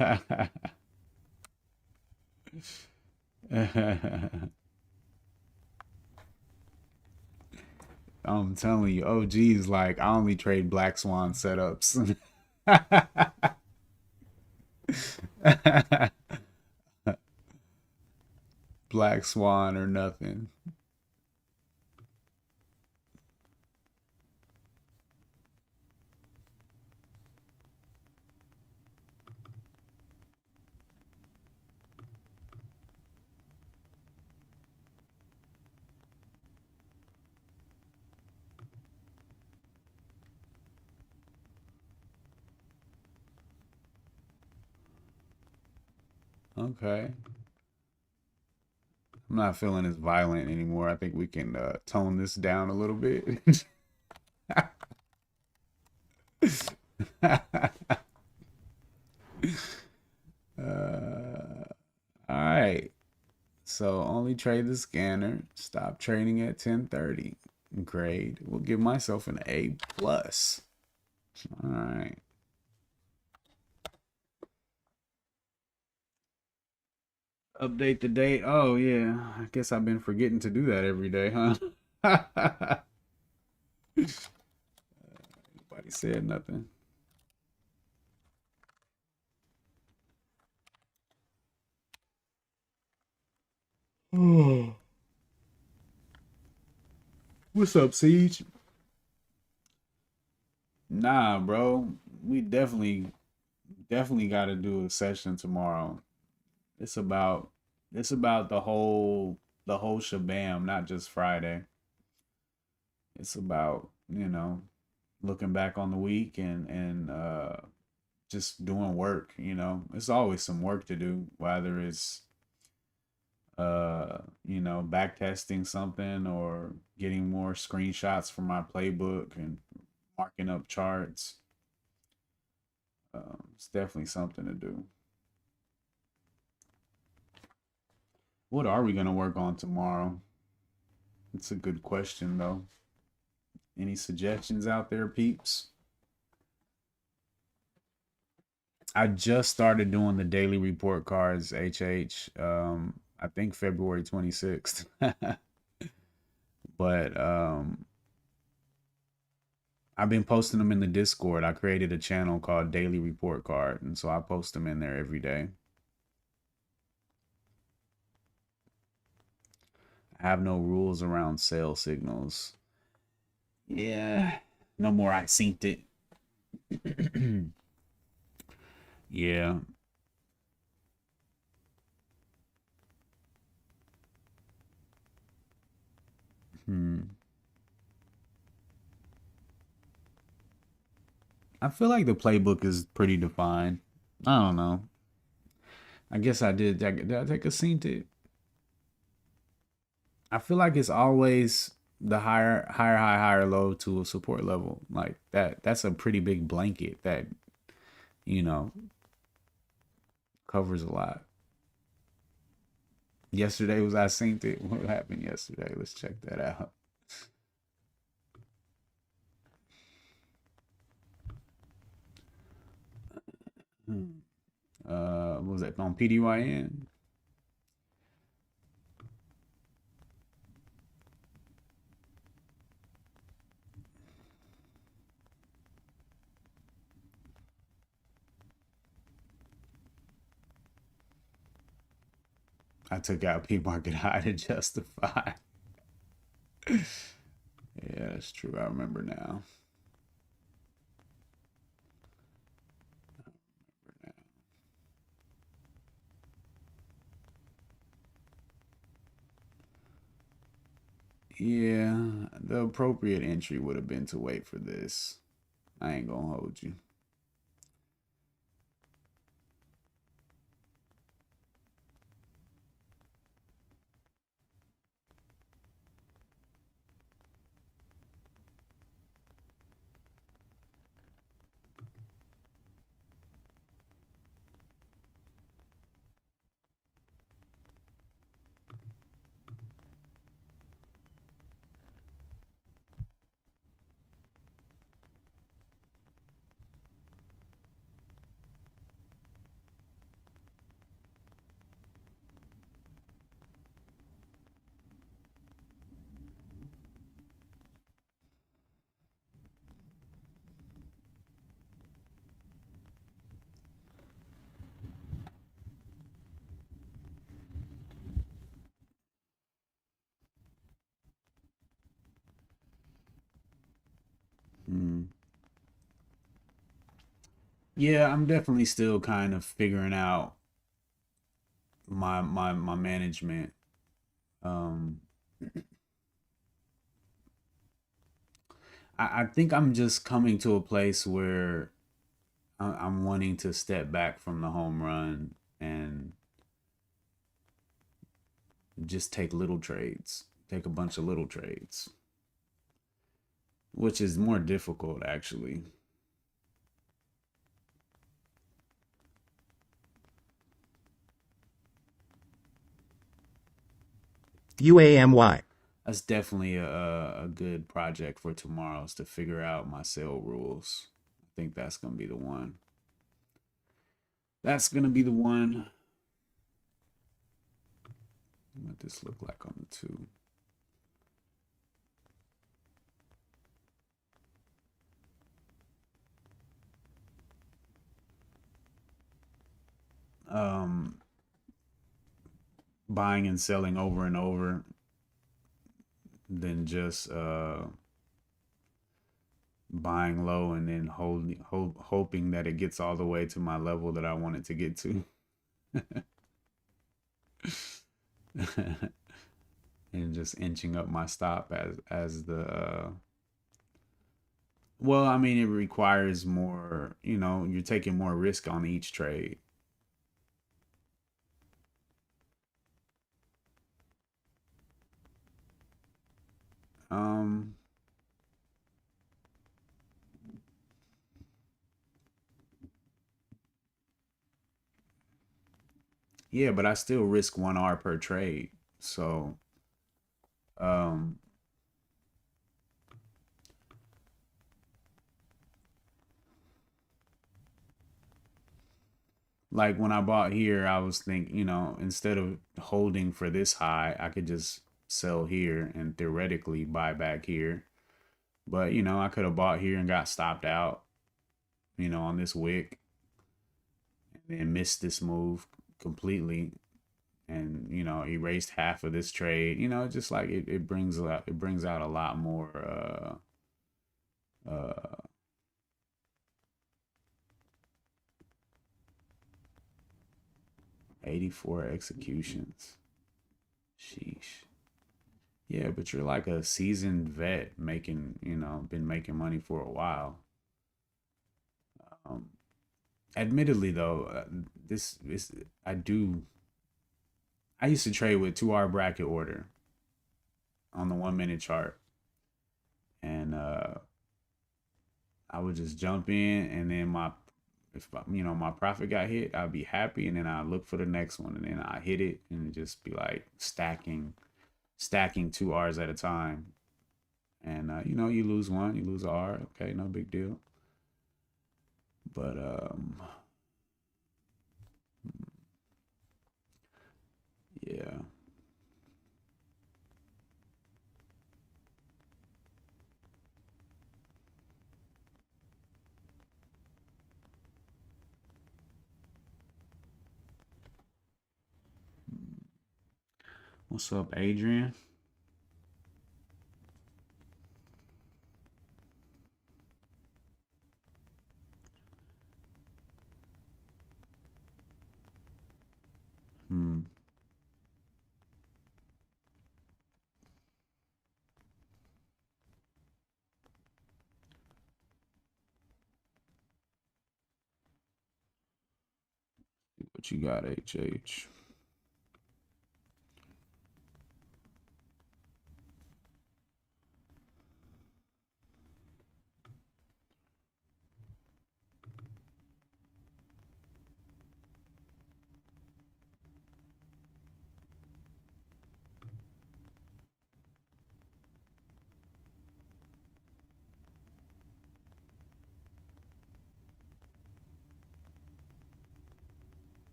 I'm telling you, OG's like, I only trade Black Swan setups. Black Swan or nothing. Okay. I'm not feeling as violent anymore. I think we can tone this down a little bit. All right. So only trade the scanner. Stop trading at 10:30. Grade. We'll give myself an A plus. All right. Update the date. Oh yeah. I guess I've been forgetting to do that every day, huh? Nobody said nothing. What's up, Siege? Nah, bro. We definitely got to do a session tomorrow. It's about it's about the whole shabam, not just Friday. It's about, looking back on the week and just doing work. It's always some work to do, whether it's back testing something or getting more screenshots from my playbook and marking up charts. It's definitely something to do. What are we gonna work on tomorrow? It's a good question though. Any suggestions out there, peeps? I just started doing the daily report cards, HH. I think February 26th. But I've been posting them in the Discord. I created a channel called Daily Report Card, and so I post them in there every day. I have no rules around sale signals. Yeah, no more. I synced it. Yeah. Hmm. I feel like the playbook is pretty defined. I don't know. I guess I did. Did I take a scene to? I feel like it's always the higher, low to a support level. Like that. That's a pretty big blanket that you know covers a lot. Yesterday was I synced it. What happened yesterday? Let's check that out. Hmm. What was that on PDYN? I took out P Market High to justify. Yeah, that's true. I remember now. Yeah, the appropriate entry would have been to wait for this. I ain't gonna hold you. Mm. Yeah, I'm definitely still kind of figuring out my management. Um, I think I'm just coming to a place where I'm wanting to step back from the home run and just take little trades, take a bunch of little trades, which is more difficult actually. UAMY. That's definitely a good project for tomorrow is to figure out my sale rules. I think that's gonna be the one. That's gonna be the one. What this look like on the two? Um, Buying and selling over and over, than just buying low and then hoping that it gets all the way to my level that I want it to get to. And just inching up my stop as the well, I mean, it requires more, you're taking more risk on each trade. Um, Yeah, but I still risk 1 R per trade. So, um, like when I bought here, I was thinking, instead of holding for this high, I could just sell here and theoretically buy back here. But, I could have bought here and got stopped out, on this wick and then missed this move completely and, erased half of this trade. Just like it brings out a lot more 84 executions. Sheesh. Yeah, but you're like a seasoned vet making, been making money for a while. Um, Admittedly, though, this is I used to trade with 2 R bracket order on the 1 minute chart, and I would just jump in, and then if my profit got hit, I'd be happy, and then I look for the next one, and then I hit it, and just be like stacking 2 Rs at a time. And you lose one, you lose a R. Okay, no big deal. But yeah. What's up, Adrian? Hmm. What you got, HH?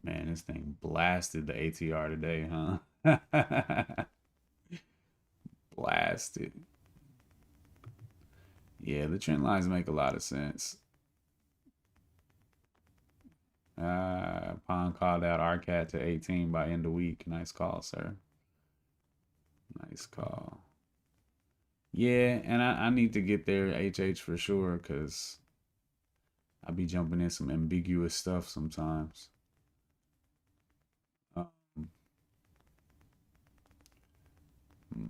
Man, this thing blasted the ATR today, huh? Blasted. Yeah, the trend lines make a lot of sense. Pond called out RCAT to 18 by end of week. Nice call, sir. Nice call. Yeah, and I need to get there, HH, for sure, because I be jumping in some ambiguous stuff sometimes. Um, hmm,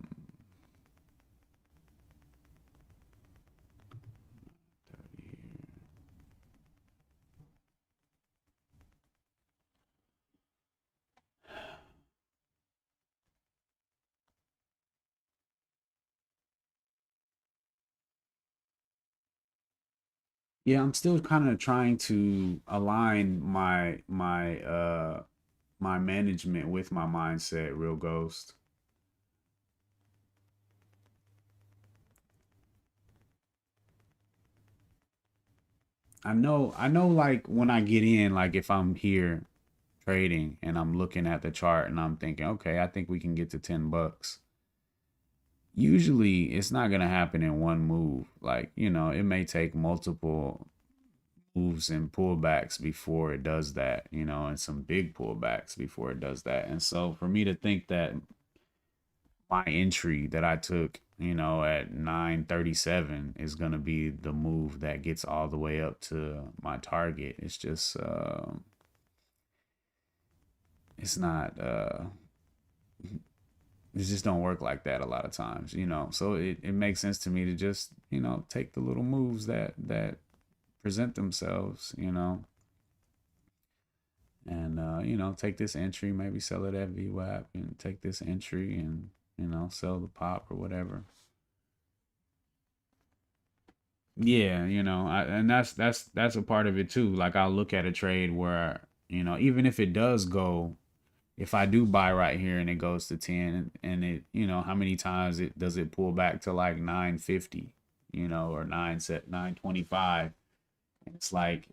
yeah, I'm still kind of trying to align my management with my mindset, real ghost. I know like when I get in, like if I'm here trading and I'm looking at the chart and I'm thinking, okay, I think we can get to $10. Usually it's not gonna happen in one move. Like, it may take multiple moves and pullbacks before it does that, and some big pullbacks before it does that. And so for me to think that my entry that I took, at 937 is going to be the move that gets all the way up to my target. It's just it's not it just don't work like that a lot of times. So it makes sense to me to just, take the little moves that present themselves, and take this entry, maybe sell it at VWAP and take this entry and you know, sell the pop or whatever. Yeah, you know, and that's a part of it too. Like I'll look at a trade where, you know, even if it does go, if I do buy right here and it goes to 10 and it, you know, how many times it does it pull back to like 950, you know, or 925. And it's like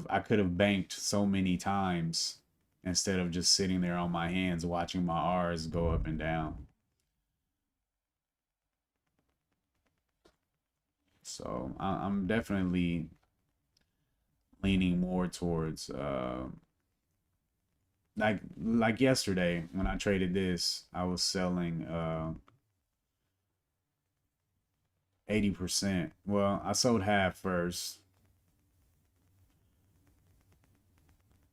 I could have banked so many times instead of just sitting there on my hands watching my R's go up and down. So I'm definitely leaning more towards like yesterday when I traded this, I was selling 80%. Well, I sold half first.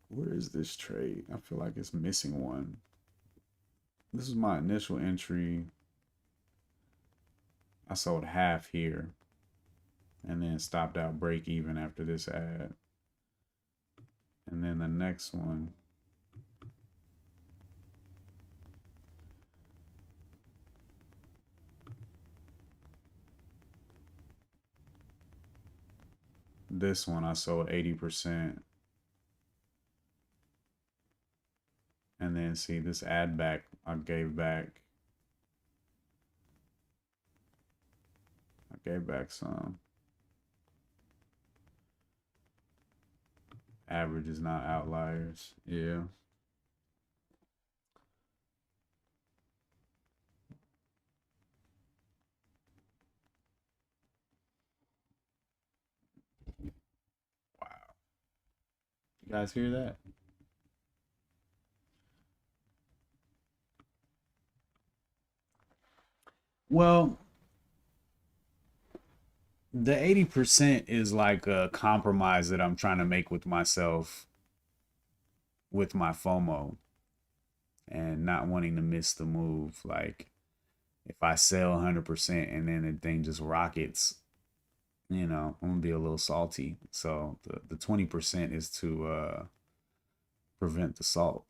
Where is this trade? I feel like it's missing one. This is my initial entry. I sold half here and then stopped out break even after this ad. And then the next one, this one I sold 80%. And then see this ad back I gave back. I gave back some. Average is not outliers. Yeah. Wow. You guys hear that? Well, the 80% is like a compromise that I'm trying to make with myself with my FOMO and not wanting to miss the move. Like if I sell 100% and then the thing just rockets, you know, I'm gonna be a little salty. So the 20% is to prevent the salt.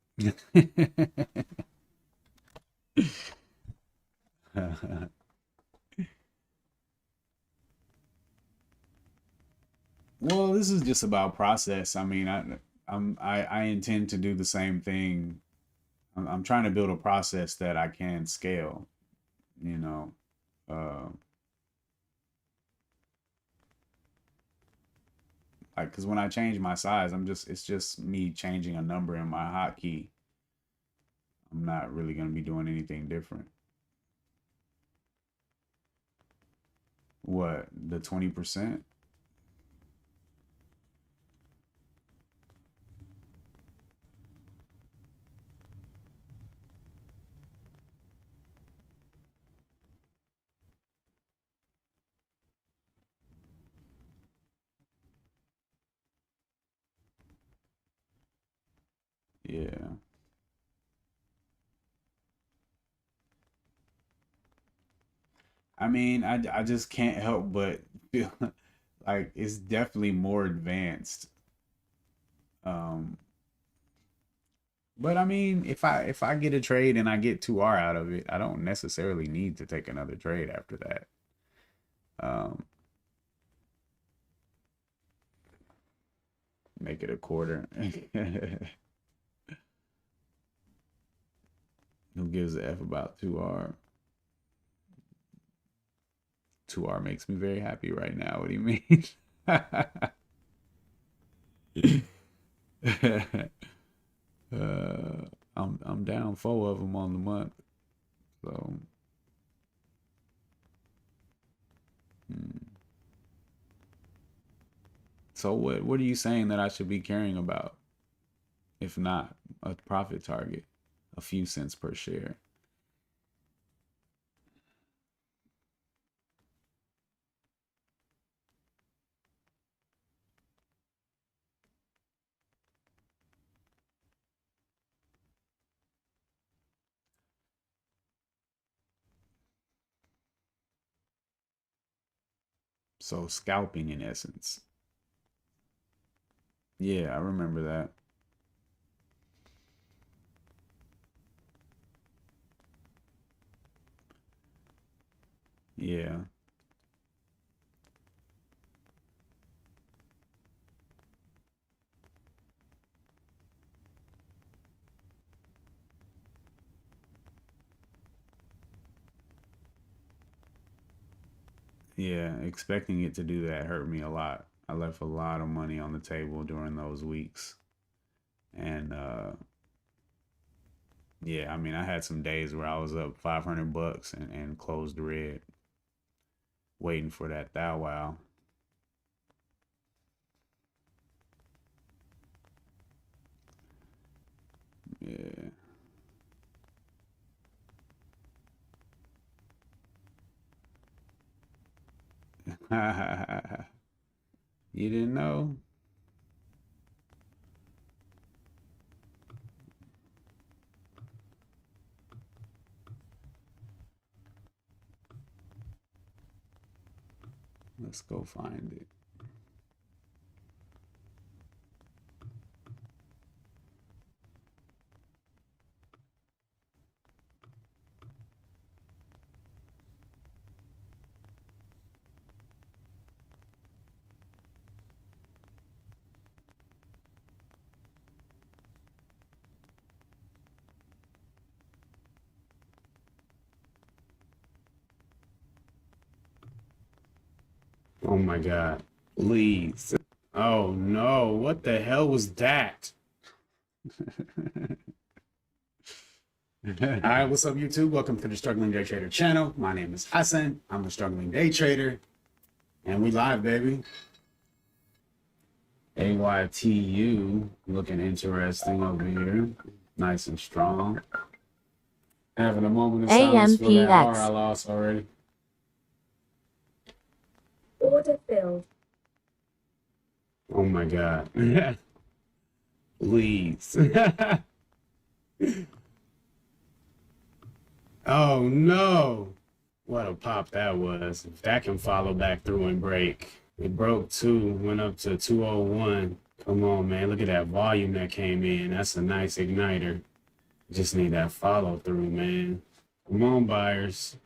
Well, this is just about process. I mean, I intend to do the same thing. I'm trying to build a process that I can scale. You know, uh, like because when I change my size, it's just me changing a number in my hotkey. I'm not really gonna be doing anything different. What, the 20%? Yeah. I mean, I just can't help but feel like it's definitely more advanced. Um, but I mean, if I get a trade and I get 2R out of it, I don't necessarily need to take another trade after that. Um, Make it a quarter. Who gives a F about 2R? 2R makes me very happy right now. What do you mean? uh, I'm down 4 of them on the month. So, hmm. So what are you saying that I should be caring about? If not a profit target, a few cents per share. So scalping in essence. Yeah, I remember that. Yeah. Yeah, expecting it to do that hurt me a lot. I left a lot of money on the table during those weeks. And yeah, I mean, I had some days where I was up 500 bucks and closed red, waiting for that thou wow. Yeah. You didn't know? Let's go find it. Oh my God. Please. Oh no. What the hell was that? All right, what's up, YouTube? Welcome to the Struggling Day Trader channel. My name is Hassan. I'm a struggling day trader, and we live, baby. AYTU looking interesting over here. Nice and strong. Having a moment of silence for that R I lost already. Order filled. Oh my God. Please. Oh no. What a pop that was. If that can follow back through and break. It broke 2, went up to 201. Come on, man. Look at that volume that came in. That's a nice igniter. Just need that follow through, man. Come on, buyers.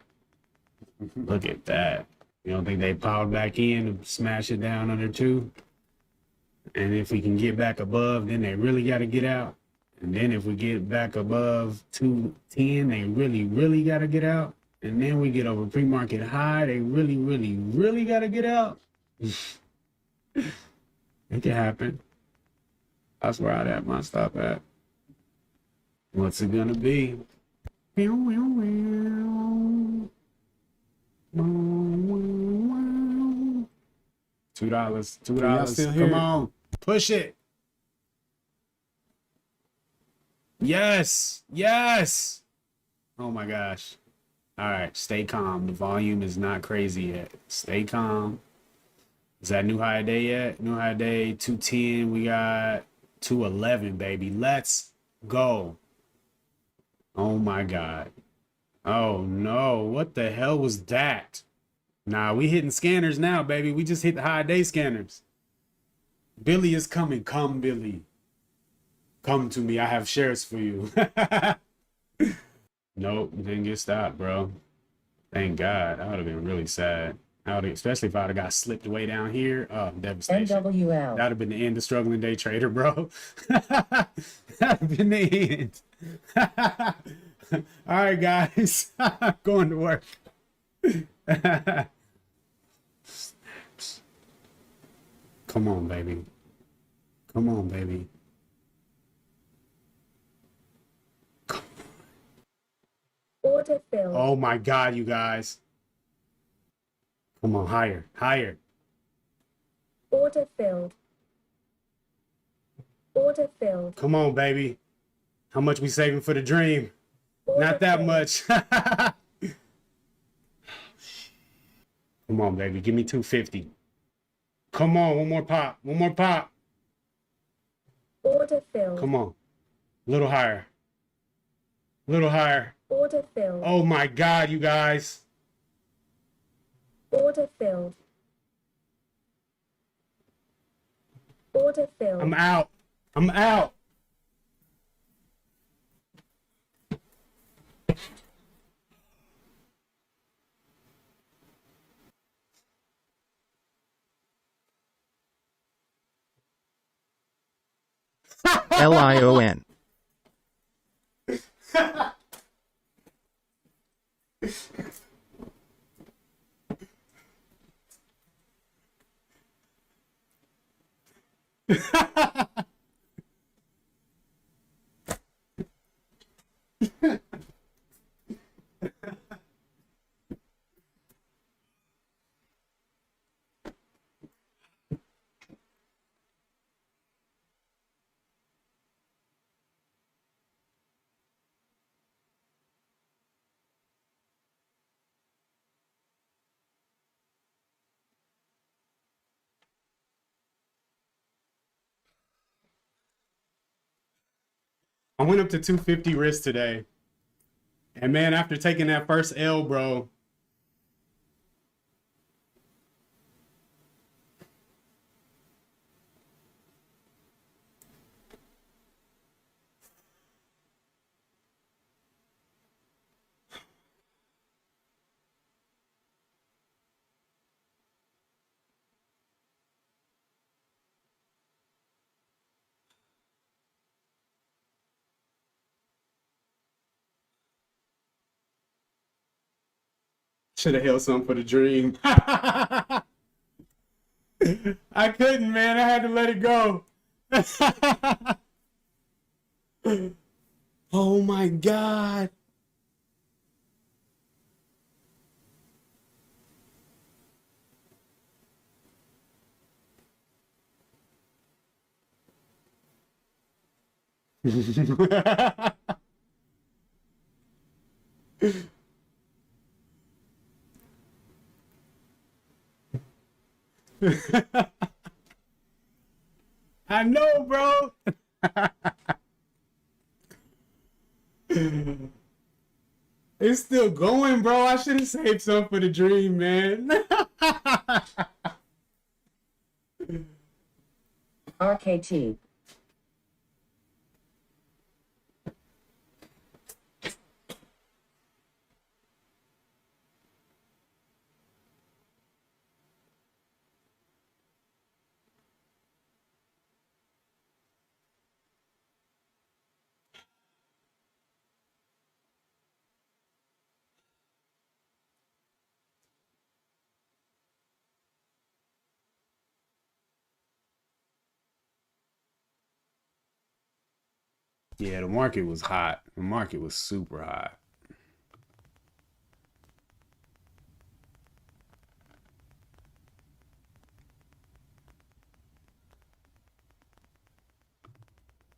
Look at that. You don't think they powered back in to smash it down under 2? And if we can get back above, then they really got to get out. And then if we get back above 210, they really, really got to get out. And then we get over pre-market high, they really, really, really got to get out. It can happen. That's where I'd have my stop at. What's it gonna be? $2. $2. Come on. Push it. Yes. Yes. Oh my gosh. All right. Stay calm. The volume is not crazy yet. Stay calm. Is that new high day yet? New high day 210. We got 211, baby. Let's go. Oh my God. Oh no. What the hell was that? Nah, we hitting scanners now, baby. We just hit the high day scanners. Billy is coming. Come, Billy. Come to me. I have shares for you. Nope, didn't get stopped, bro. Thank God. I would have been really sad. Especially if I'd have got slipped way down here. Oh, devastation. NWL. That would have been the end of struggling day trader, bro. That would have been the end. All right, guys. Going to work. Come on, baby. Come on, baby. Order filled. Oh my God, you guys. Come on, higher, higher. Order filled. Order filled. Come on, baby. How much we saving for the dream? Order Not that filled. much. Come on, baby. Give me 250. Come on, one more pop. One more pop. Order filled. Come on. A little higher. A little higher. Order filled. Oh my God, you guys. Order filled. Order filled. I'm out. I'm out. LION. I went up to 250 risk today. And man, after taking that first L, bro. Should have held something for the dream. I couldn't, man. I had to let it go. Oh my God. I know, bro. It's still going, bro. I should have saved some for the dream, man. RKT. Yeah, the market was hot. The market was super hot.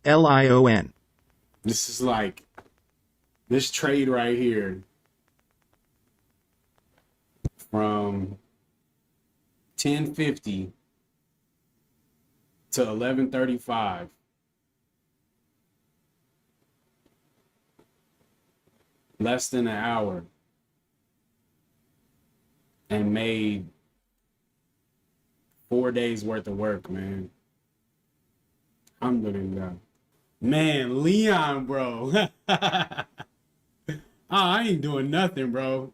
LION. This is like this trade right here from 1050 to 1135. Less than an hour. And made 4 days worth of work, man. Alhamdulillah. Man, Leon, bro. I ain't doing nothing, bro.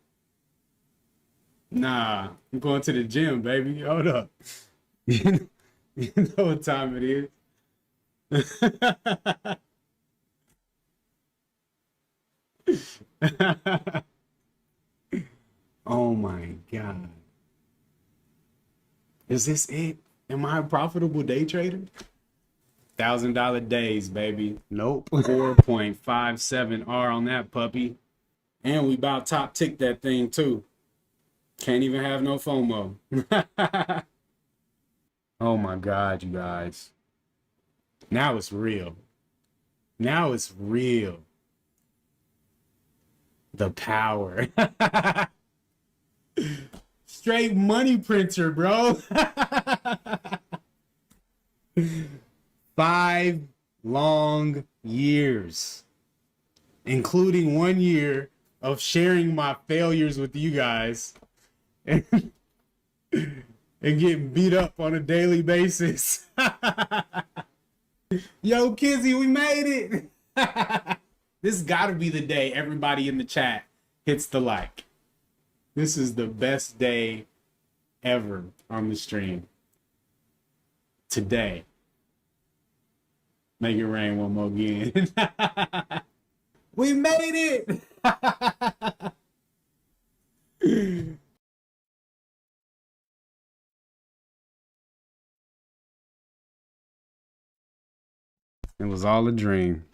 Nah, I'm going to the gym, baby. Hold up. You know what time it is. Oh my God. Is this it? Am I a profitable day trader? $1,000 days, baby. Nope. 4.57 R on that puppy. And we about top tick that thing too. Can't even have no FOMO. Oh my God, you guys. Now it's real. Now it's real. The power. Straight money printer, bro. 5 long years, including 1 year of sharing my failures with you guys and getting beat up on a daily basis. Yo, Kizzy, we made it. This gotta be the day everybody in the chat hits the like. This is the best day ever on the stream. Today. Make it rain one more again. We made it. It was all a dream.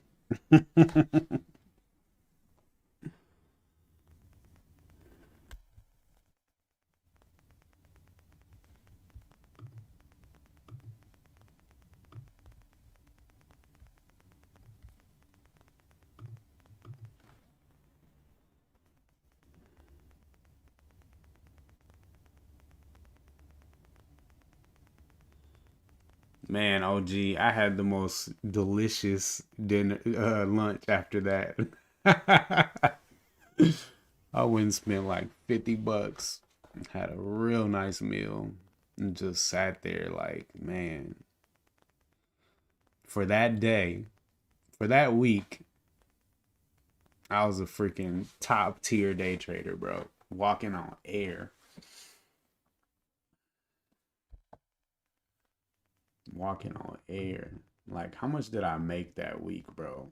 Man, OG, I had the most delicious dinner lunch after that. I went and spent like $50, had a real nice meal, and just sat there like, man, for that day, for that week, I was a freaking top tier day trader, bro. Walking on air. Walking on air. Like, how much did I make that week, bro?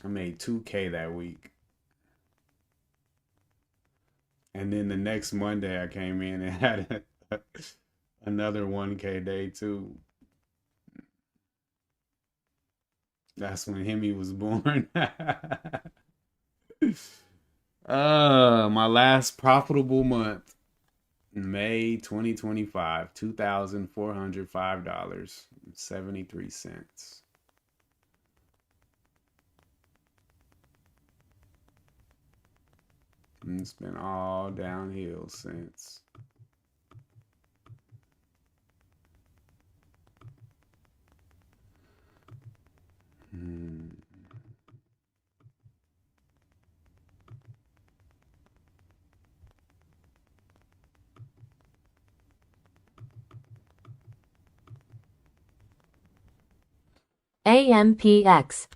I made 2K that week. And then the next Monday I came in and had another 1K day too. That's when Hemi was born. My last profitable month, May 2025, $2,405.73. And it's been all downhill since. AMPX.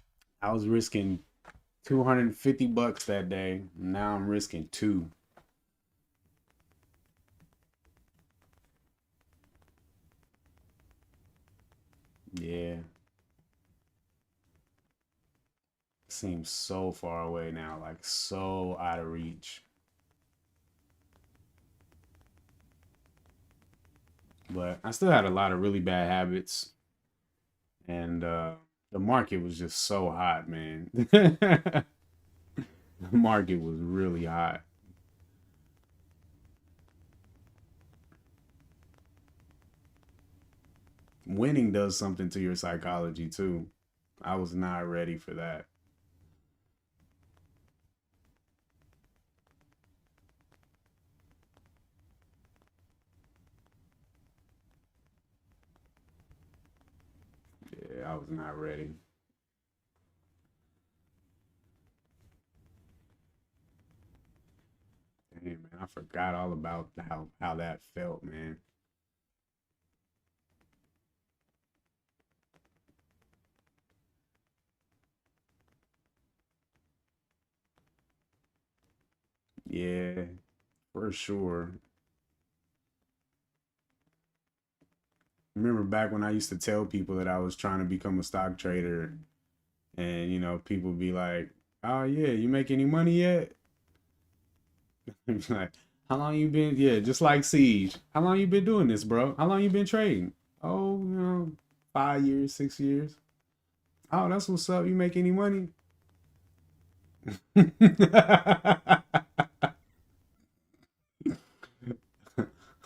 I was risking $250 that day. Now I'm risking two. Yeah. Seems so far away now, like so out of reach. But I still had a lot of really bad habits. And the market was just so hot, man. The market was really hot. Winning does something to your psychology too. I was not ready for that. Yeah, I was not ready. Hey man, I forgot all about how that felt, man. Yeah, for sure. Remember back when I used to tell people that I was trying to become a stock trader, and people be like, "Oh yeah, you make any money yet?" Like, how long you been? Yeah, just like Siege. How long you been doing this, bro? How long you been trading? Oh, 5 years, 6 years. Oh, that's what's up. You make any money?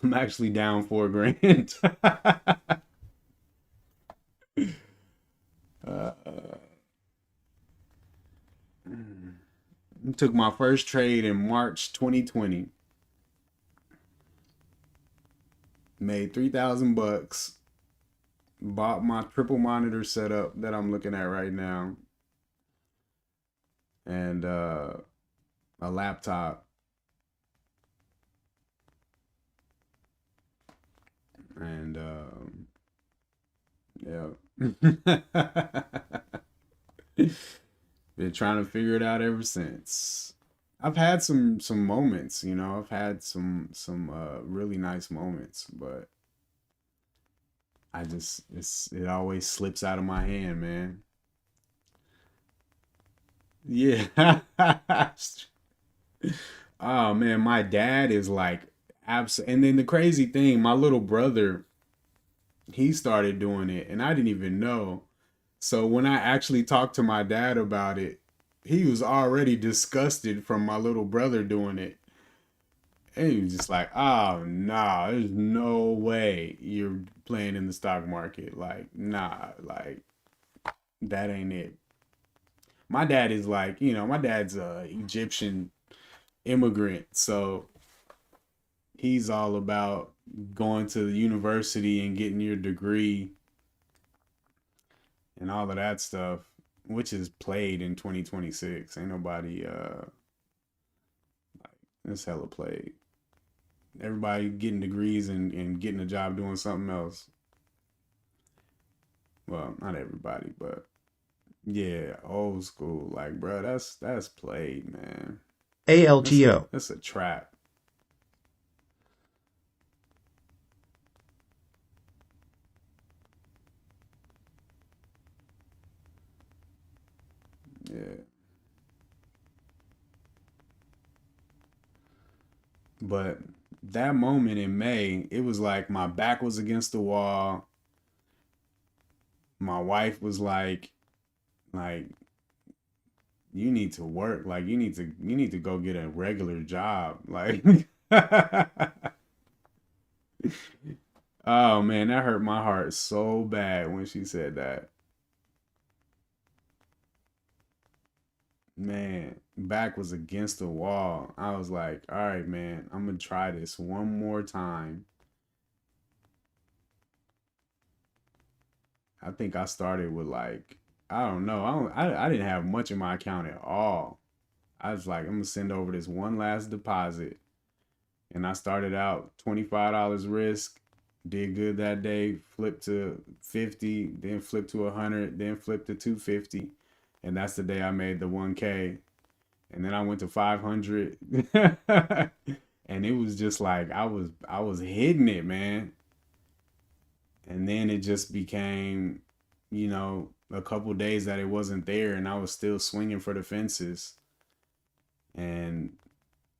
I'm actually down 4 grand. uh, Took my first trade in March 2020. Made $3,000. Bought my triple monitor setup that I'm looking at right now, and a laptop, and yeah. Been trying to figure it out ever since. I've had some moments, you know. I've had some really nice moments, but I just it always slips out of my hand, man. Yeah. Oh man, my dad is like abs, and then the crazy thing, my little brother, he started doing it and I didn't even know. So when I actually talked to my dad about it, he was already disgusted from my little brother doing it. And he was just like, oh, nah, there's no way you're playing in the stock market. Like, nah, like, that ain't it. My dad is like, you know, my dad's a Egyptian immigrant. So he's all about going to the university and getting your degree and all of that stuff, which is played in 2026. Ain't nobody, it's hella played. Everybody getting degrees and getting a job doing something else. Well, not everybody, but yeah, old school. Like, bro, that's played, man. ALTO. That's a trap. Yeah. But that moment in May, it was like my back was against the wall. My wife was like, you need to work. Like you need to go get a regular job. Like oh man, that hurt my heart so bad when she said that. Man, back was against the wall. I was like, all right, man, I'm gonna try this one more time. I think I started with like, I don't know. I didn't have much in my account at all. I was like, I'm gonna send over this one last deposit. And I started out $25 risk, did good that day, flipped to 50, then flipped to 100, then flipped to 250. And that's the day I made the 1K. And then I went to 500. And it was just like I was hitting it, man. And then it just became, a couple days that it wasn't there and I was still swinging for the fences and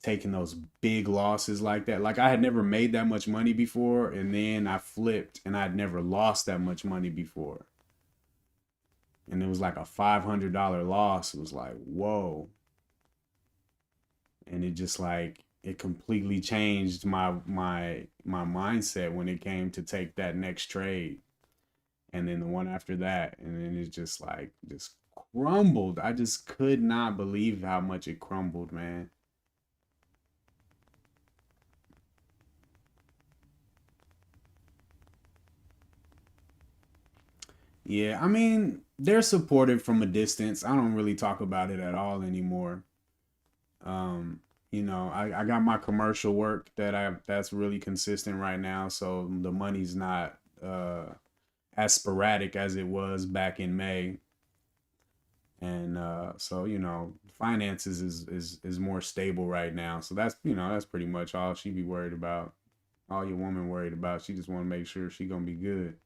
taking those big losses like that. Like I had never made that much money before, and then I flipped and I'd never lost that much money before. And it was like a $500 loss. It was like, whoa. And it just like it completely changed my mindset when it came to take that next trade. And then the one after that. And then it just like just crumbled. I just could not believe how much it crumbled, man. Yeah, I mean, they're supportive from a distance. I don't really talk about it at all anymore. Um, I got my commercial work that's really consistent right now, so the money's not as sporadic as it was back in May. And so, finances is more stable right now. So that's pretty much all she be worried about. All your woman worried about. She just want to make sure she gonna be good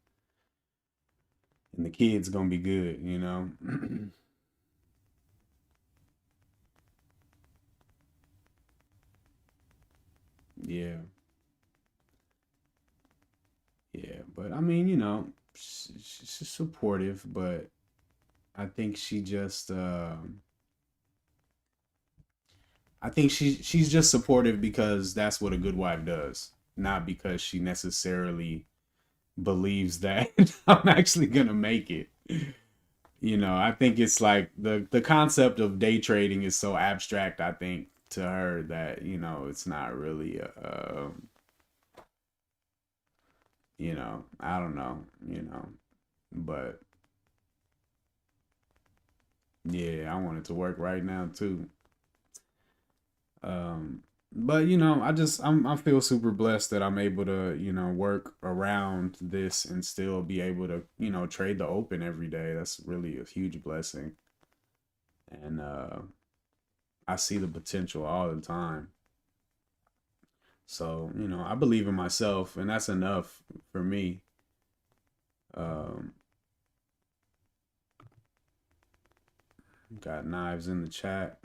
and the kids gonna be good. Yeah, yeah. But I mean, she's supportive, but I think I think she's just supportive because that's what a good wife does, not because she necessarily believes that I'm actually gonna make it. I think it's like the concept of day trading is so abstract, I think, to her that, it's not really I don't know, but yeah, I want it to work right now too. But I feel super blessed that I'm able to, work around this and still be able to, trade the open every day. That's really a huge blessing. And I see the potential all the time. So, I believe in myself, and that's enough for me. Um, got Knives in the chat.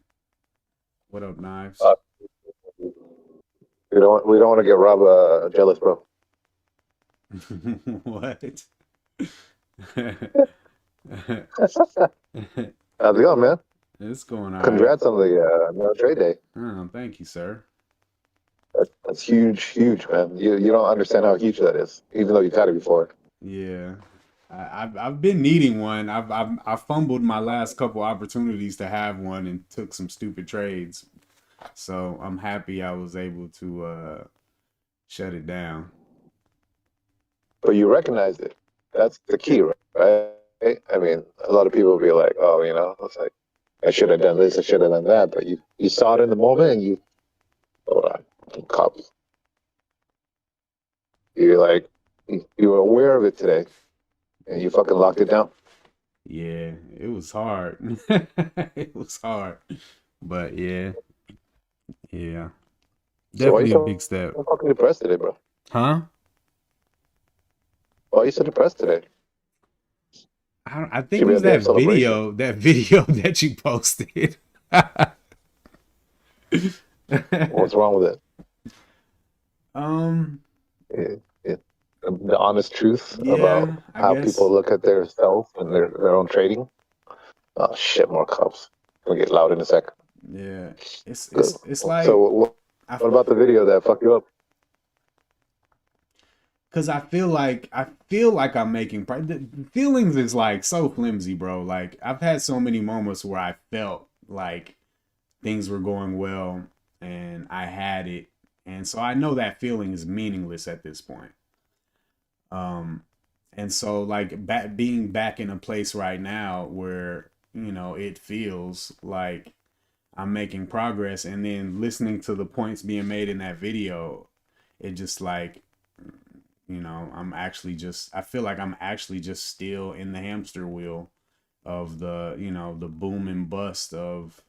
What up, Knives? Uh, we don't want to get Rob jealous, bro. What? How's it going, man? It's going all right. Congrats on the no trade day. Oh, thank you, sir. That's huge, huge, man. You don't understand how huge that is, even though you've had it before. Yeah. I've been needing one. I fumbled my last couple opportunities to have one and took some stupid trades. So I'm happy I was able to shut it down. But you recognize it. That's the key, right? I mean, a lot of people will be like, "Oh, it's like I should have done this, I should have done that," but you saw it in the moment, and hold on, cops. You're like, you were aware of it today, and you fucking locked it down. Yeah, it was hard. It was hard. But yeah, yeah. So why you Definitely a big so step. fucking depressed today, bro? Huh? Why are you so depressed today? I think Should it be was a day of celebration. that video that you posted. What's wrong with it? um, It, the honest truth about yeah, I how people guess. look at their self and their own trading. Oh shit, more cops. Gonna get loud in a sec. Yeah. It's Good. it's it's So like I what about the video that fucked you up? Cause I feel like I'm making the feelings is like so flimsy, bro. Like I've had so many moments where I felt like things were going well and I had it, and so I know that feeling is meaningless at this point. Um, and so like being back in a place right now where it feels like I'm making progress, and then listening to the points being made in that video, it just like I feel like I'm actually just still in the hamster wheel of the boom and bust of,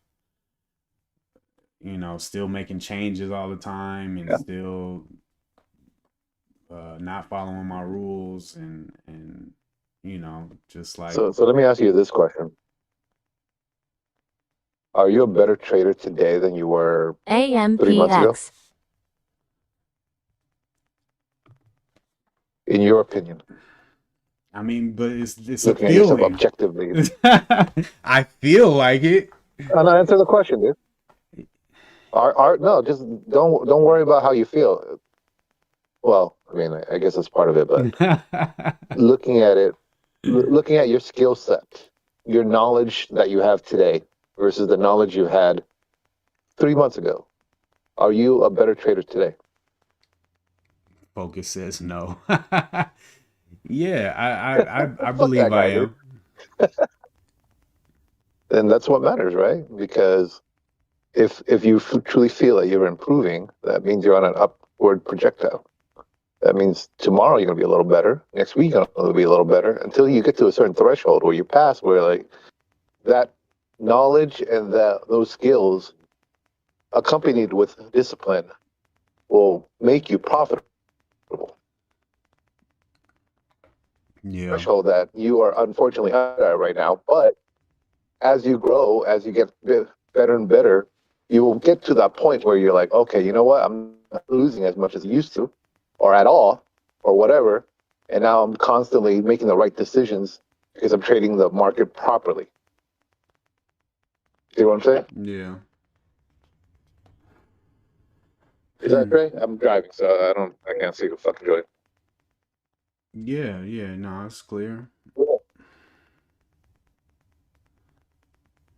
still making changes all the time and Yeah. still not following my rules and just like So let me ask you this question: are you a better trader today than you were 3 months ago? AMPX. In your opinion, I mean, but it's a looking at yourself feeling. objectively. I feel like it. And answer the question, dude. No, just don't worry about how you feel. Well, I mean, I guess that's part of it, but looking at it, looking at your skill set, your knowledge that you have today versus the knowledge you had 3 months ago, are you a better trader today? Focus says no. Yeah, I Fuck believe that I guy, dude. am. And that's what matters, right? Because if you truly feel that you're improving, that means you're on an upward projectile. That means tomorrow you're gonna be a little better. Next week you're gonna be a little better until you get to a certain threshold where you pass, where like that knowledge and those skills accompanied with discipline will make you profitable. Yeah. Threshold that you are unfortunately at right now, but as you grow, as you get better and better, you will get to that point where you're like, okay, you know what? I'm not losing as much as I used to, or at all, or whatever. And now I'm constantly making the right decisions because I'm trading the market properly. See what I'm saying? Yeah. Is that Hmm. great? I'm driving, so I can't see the fucking joy. Yeah, yeah, no, it's clear. Hmm.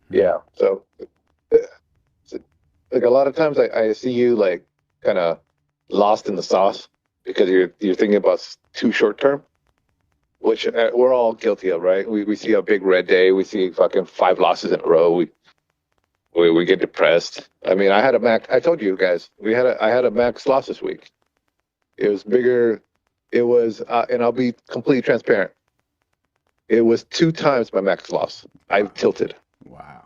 Yeah. So, like a lot of times I see you like kind of lost in the sauce because you're thinking about too short term, which we're all guilty of, right? We see a big red day, we see fucking 5 losses in a row, we get depressed. I mean, I had a max. I told you guys I had a max loss this week. It was bigger. It was, and I'll be completely transparent. It was 2 times my max loss. I Wow. tilted. Wow.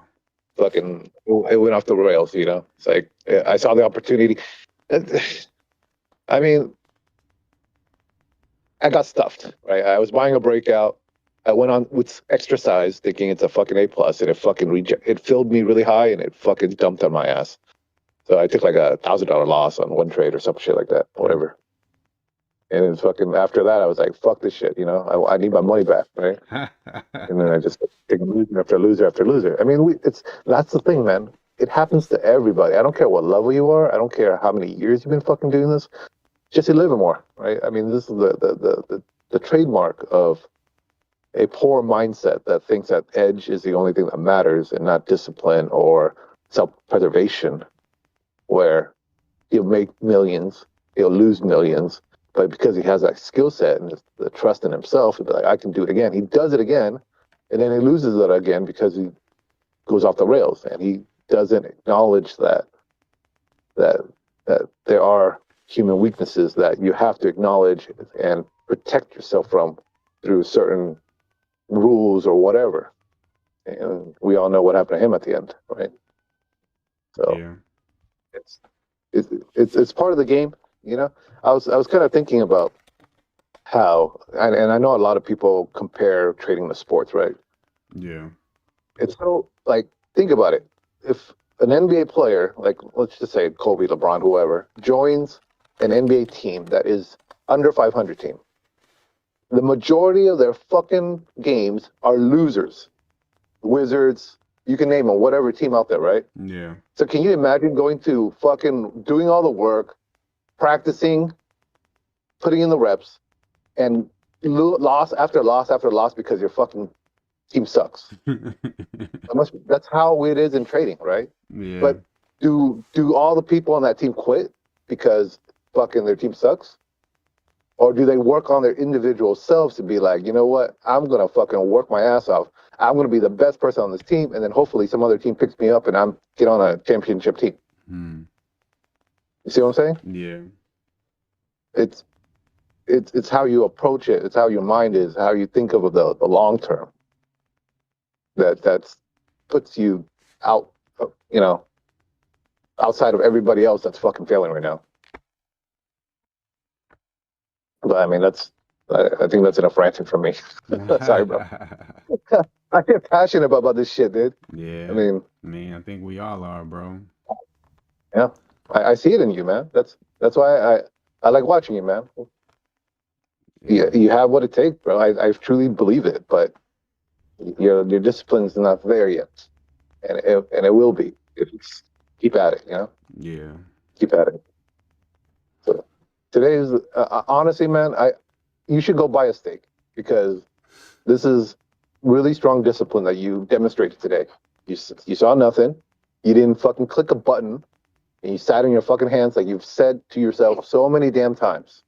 fucking it went off the rails. It's like I saw the opportunity. I mean, I got stuffed. Right, I was buying a breakout. I went on with extra size, thinking it's a fucking A plus, and it fucking it filled me really high, and it fucking dumped on my ass. So I took like $1,000 loss on one trade or some shit like that, whatever. And then fucking after that, I was like, fuck this shit, I need my money back, right? And then I just take loser after loser after loser. I mean, that's the thing, man. It happens to everybody. I don't care what level you are. I don't care how many years you've been fucking doing this. Jesse Livermore, right? I mean, this is the trademark of a poor mindset that thinks that edge is the only thing that matters and not discipline or self-preservation, where he'll make millions, he'll lose millions, but because he has that skill set and the trust in himself, he'll be like, I can do it again. He does it again, and then he loses it again because he goes off the rails, and he doesn't acknowledge that there are human weaknesses that you have to acknowledge and protect yourself from through certain rules or whatever. And we all know what happened to him at the end, right? So Yeah. it's part of the game, I was kind of thinking about how, and I know a lot of people compare trading to sports, right? Yeah. It's so, like, think about it. If an NBA player, like, let's just say Kobe, LeBron, whoever, joins an NBA team that is under 500 team, the majority of their fucking games are losers. Wizards, you can name them, whatever team out there, right? Yeah. So can you imagine going to fucking doing all the work, practicing, putting in the reps, and loss after loss after loss because your fucking team sucks? That's how it is in trading, right? Yeah. But do all the people on that team quit because fucking their team sucks? Or do they work on their individual selves to be like, you know what? I'm going to fucking work my ass off. I'm going to be the best person on this team. And then hopefully some other team picks me up and I'm get on a championship team. You see what I'm saying? Yeah. It's how you approach it. It's how your mind is, how you think of the long term. That's puts you out, outside of everybody else that's fucking failing right now. But I mean, I think that's enough ranting from me. Sorry, bro. I get passionate about this shit, dude. Yeah. I mean, I think we all are, bro. yeah, I see it in you, man. That's why I like watching you, man. You have what it takes, bro. I truly believe it, but your discipline's not there yet, and it will be if you keep at it. Yeah. Keep at it. So today's honestly, man, you should go buy a steak because this is really strong discipline that you demonstrated today. You saw nothing. You didn't fucking click a button, and you sat on your fucking hands like you've said to yourself so many damn times.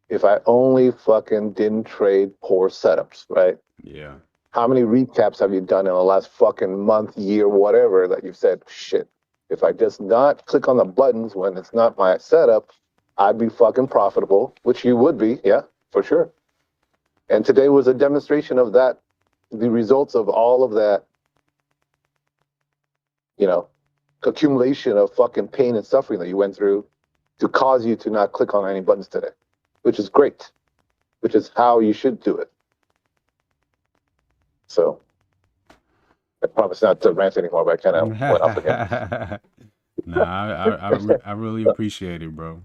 If I only fucking didn't trade poor setups, right? Yeah. How many recaps have you done in the last fucking month, year, whatever, that you've said, shit, if I just not click on the buttons when it's not my setup, I'd be fucking profitable, which you would be, yeah, for sure. And today was a demonstration of that, the results of all of that, accumulation of fucking pain and suffering that you went through to cause you to not click on any buttons today, which is great, which is how you should do it. So I promise not to rant anymore, but I kind of went off again. I really appreciate it, bro.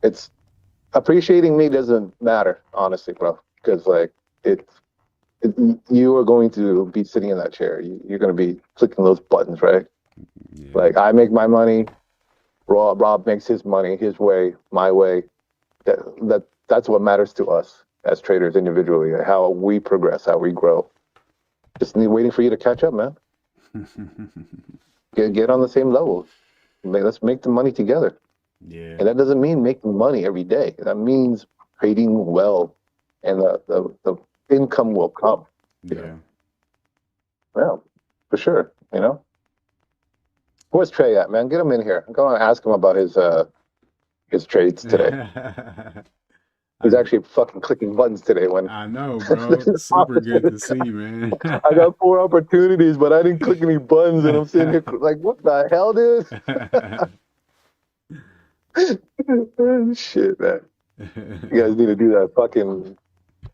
It's appreciating me doesn't matter, honestly, bro, because like you are going to be sitting in that chair. You're going to be clicking those buttons, right? Yeah. Like I make my money, Rob makes his money his way, my way. That's what matters to us as traders individually. How we progress, how we grow. Just waiting for you to catch up, man. Get on the same level. Let's make the money together. Yeah. And that doesn't mean making money every day. That means trading well, and the income will come. Yeah. Well, for sure. Where's Trey at, man? Get him in here. I'm going to ask him about his trades today. was actually fucking clicking buttons today when I know, this bro. is Super good to see, man. I got 4 opportunities, but I didn't click any buttons, and I'm sitting here like, what the hell, dude? Shit, man. You guys need to do that fucking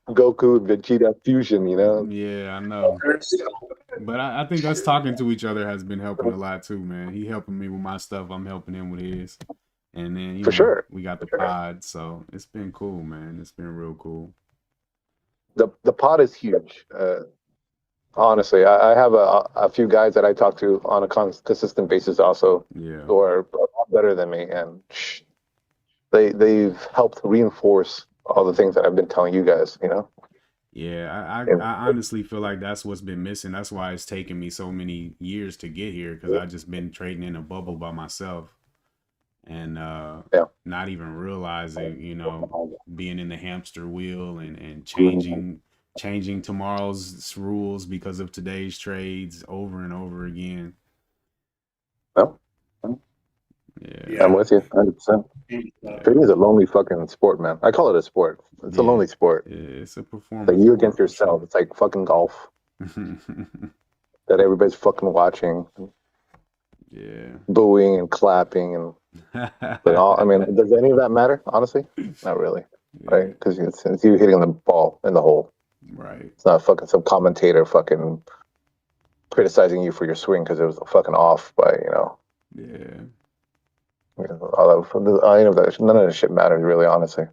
Goku Vegeta fusion, you know? Yeah, I know. But I think us talking to each other has been helping a lot too, man. He helping me with my stuff. I'm helping him with his. And then, For sure. we got the For sure. pod. So it's been cool, man. It's been real cool. The pod is huge. Honestly, I have a few guys that I talk to on a consistent basis also Yeah. who are a lot better than me, and they've helped reinforce all the things that I've been telling you guys, you know? Yeah, And I honestly feel like that's what's been missing. That's why it's taken me so many years to get here, because I just been trading in a bubble by myself and yeah. not even realizing, being in the hamster wheel and changing tomorrow's rules because of today's trades over and over again. No, Yeah. I'm with you 100%. Trading is a lonely fucking sport, man. I call it a sport. It's a lonely sport. It's a It's performance like you sport against for yourself. sure. It's like fucking golf that everybody's fucking watching, Yeah. booing and clapping and but all. I mean, does any of that matter? Honestly, not really, right? Yeah, Because it's you hitting the ball in the hole. right. It's not fucking some commentator fucking criticizing you for your swing because it was fucking off by Yeah. all that. I know that none of that shit matters really, honestly.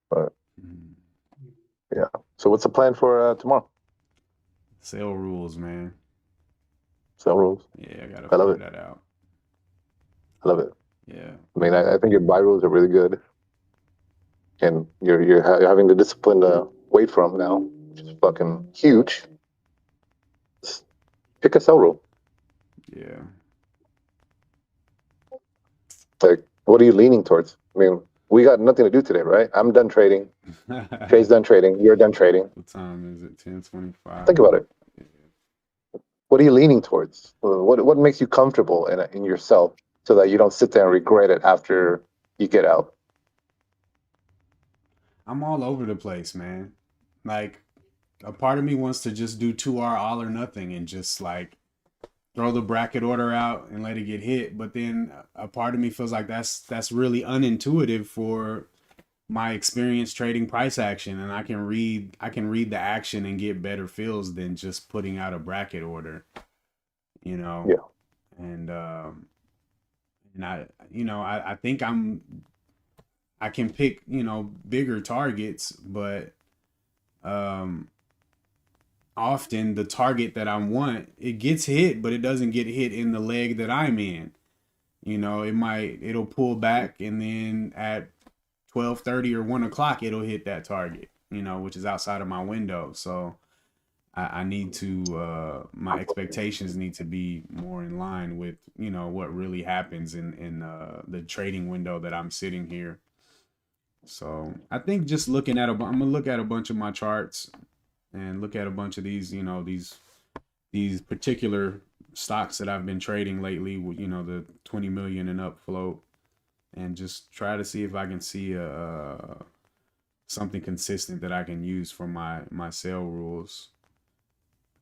But Mhm. yeah. So what's the plan for tomorrow? Sale rules, man. Sell rules. Yeah, I gotta I love figure it. that out. I love it. Yeah. I mean, I think your buy rules are really good, and you're having the discipline to wait from now, which is fucking huge. Just pick a sell rule. Yeah. Like, what are you leaning towards? I mean, we got nothing to do today, right? I'm done trading. Trey's done trading. You're done trading. What time is it? 10:25. Think about it. What are you leaning towards? What makes you comfortable in yourself so that you don't sit there and regret it after you get out? I'm all over the place, man. Like, a part of me wants to just do 2R all or nothing and just like throw the bracket order out and let it get hit. But then a part of me feels like that's really unintuitive for my experience trading price action, and I can read the action and get better feels than just putting out a bracket order, Yeah. and I think I can pick bigger targets, but often the target that I want, it gets hit, but it doesn't get hit in the leg that I'm in. It'll pull back, and then at 12:30 or 1 o'clock, it'll hit that target, which is outside of my window. So I need to, my expectations need to be more in line with, what really happens in the trading window that I'm sitting here. So I think just I'm gonna look at a bunch of my charts and look at a bunch of these, these particular stocks that I've been trading lately with, the 20 million and up float, and just try to see if I can see something consistent that I can use for my sale rules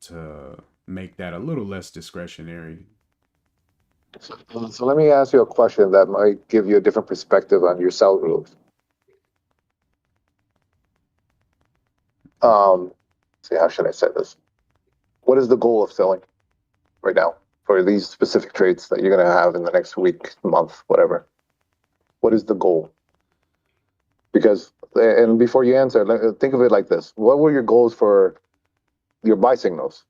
to make that a little less discretionary. So let me ask you a question that might give you a different perspective on your sell rules. See, how should I say this? What is the goal of selling right now for these specific trades that you're going to have in the next week, month, whatever? What is the goal? Because, and before you answer, think of it like this. What were your goals for your buy signals?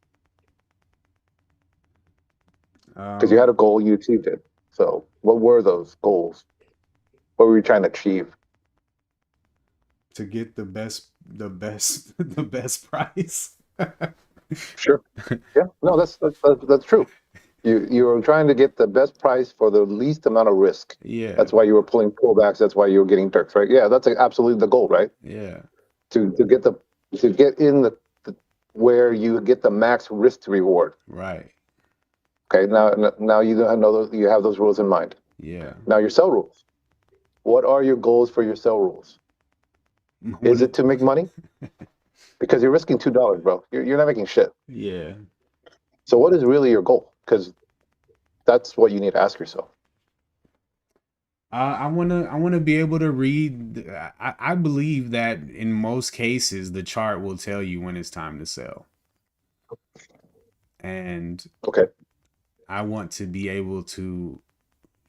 Because you had a goal, you achieved it. So what were those goals? What were you trying to achieve? To get the best the best price. Sure. Yeah. No, that's true. You were trying to get the best price for the least amount of risk. Yeah. That's why you were pulling pullbacks. That's why you were getting turks, right? Yeah, that's absolutely the goal, right? Yeah. To get in the where you get the max risk to reward. Right. Okay. Now you know you have those rules in mind. Yeah. Now your sell rules. what are your goals for your sell rules? Is it to make money? Because you're risking $2, bro. You're not making shit. Yeah. So what is really your goal? Because that's what you need to ask yourself. I wanna be able to read. I believe that in most cases the chart will tell you when it's time to sell, and Okay. I want to be able to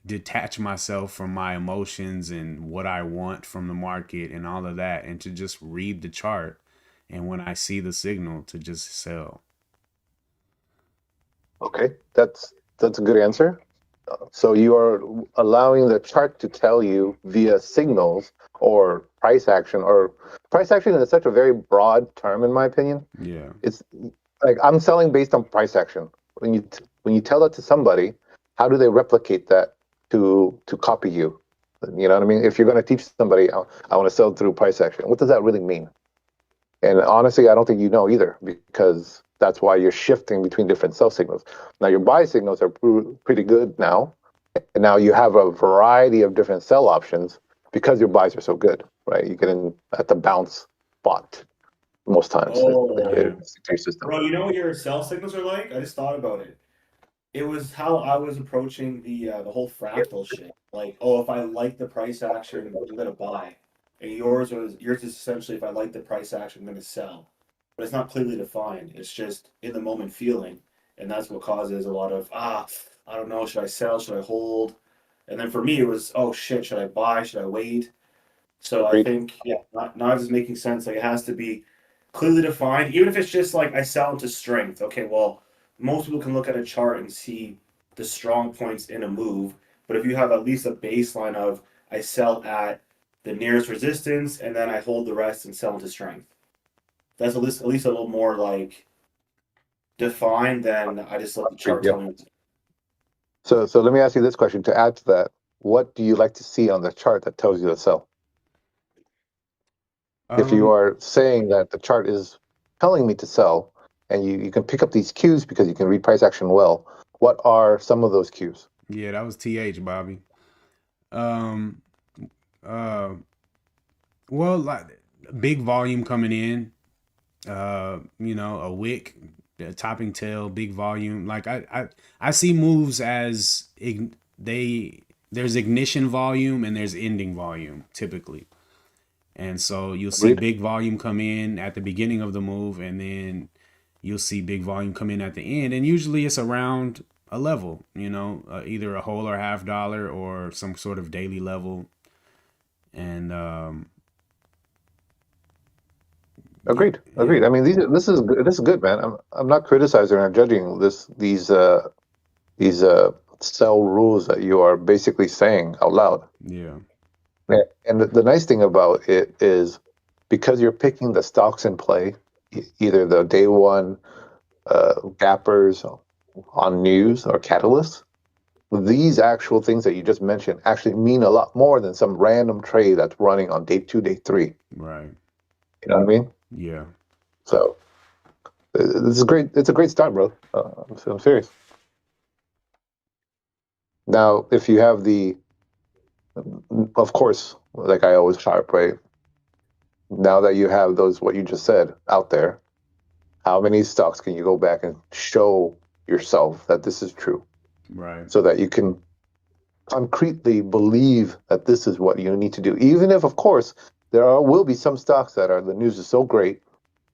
detach myself from my emotions and what I want from the market and all of that, and to just read the chart, and when I see the signal, to just sell. Okay. That's a good answer. So you are allowing the chart to tell you via signals or price action is such a very broad term in my opinion. Yeah. It's like I'm selling based on price action. When you tell that to somebody, how do they replicate that to copy you? You know what I mean? If you're going to teach somebody, I want to sell through price action. What does that really mean? And honestly, I don't think you know either because that's why you're shifting between different sell signals. Now your buy signals are pretty good now, and now you have a variety of different sell options because your buys are so good, right? You get in at the bounce spot most times. Oh, Yeah. It's your system. bro, you know what your sell signals are like? I just thought about it. It was how I was approaching the whole fractal shit. Like, oh, if I like the price action, I'm gonna buy. And yours is essentially if I like the price action, I'm gonna sell. But it's not clearly defined. It's just in the moment feeling, and that's what causes a lot of I don't know, should I sell? Should I hold? And then for me, it was oh shit, should I buy? Should I wait? So I Agreed. think yeah, not is making sense. Like it has to be clearly defined, even if it's just like I sell into strength. Okay, well, most people can look at a chart and see the strong points in a move, but if you have at least a baseline of I sell at the nearest resistance and then I hold the rest and sell into strength, that's at least a little more like defined than I just let the chart Yep. tell me. So let me ask you this question to add to that. What do you like to see on the chart that tells you to sell? If you Um. are saying that the chart is telling me to sell, and you can pick up these cues because you can read price action well, what are some of those cues? Yeah, that was TH, Bobby. Um. Uh. Well, like big volume coming in. A wick, a topping tail, big volume. Like I see moves as there's ignition volume and there's ending volume typically. And so you'll see Agreed. big volume come in at the beginning of the move, and then you'll see big volume come in at the end. And usually it's around a level, either a whole or half dollar or some sort of daily level. And Agreed. yeah, Agreed. I mean, this is good, man. I'm not criticizing or judging these sell rules that you are basically saying out loud. yeah, Yeah. And the nice thing about it is because you're picking the stocks in play, either the day one gappers on news or catalysts, these actual things that you just mentioned actually mean a lot more than some random trade that's running on day two, day three. right, You know what I mean? yeah, So this is great. It's a great start, bro. I'm serious. Now, if you have of course, like I always sharp, right? Now that you have those, what you just said out there, how many stocks can you go back and show yourself that this is true right, so that you can concretely believe that this is what you need to do? Even if, of course, will be some stocks that the news is so great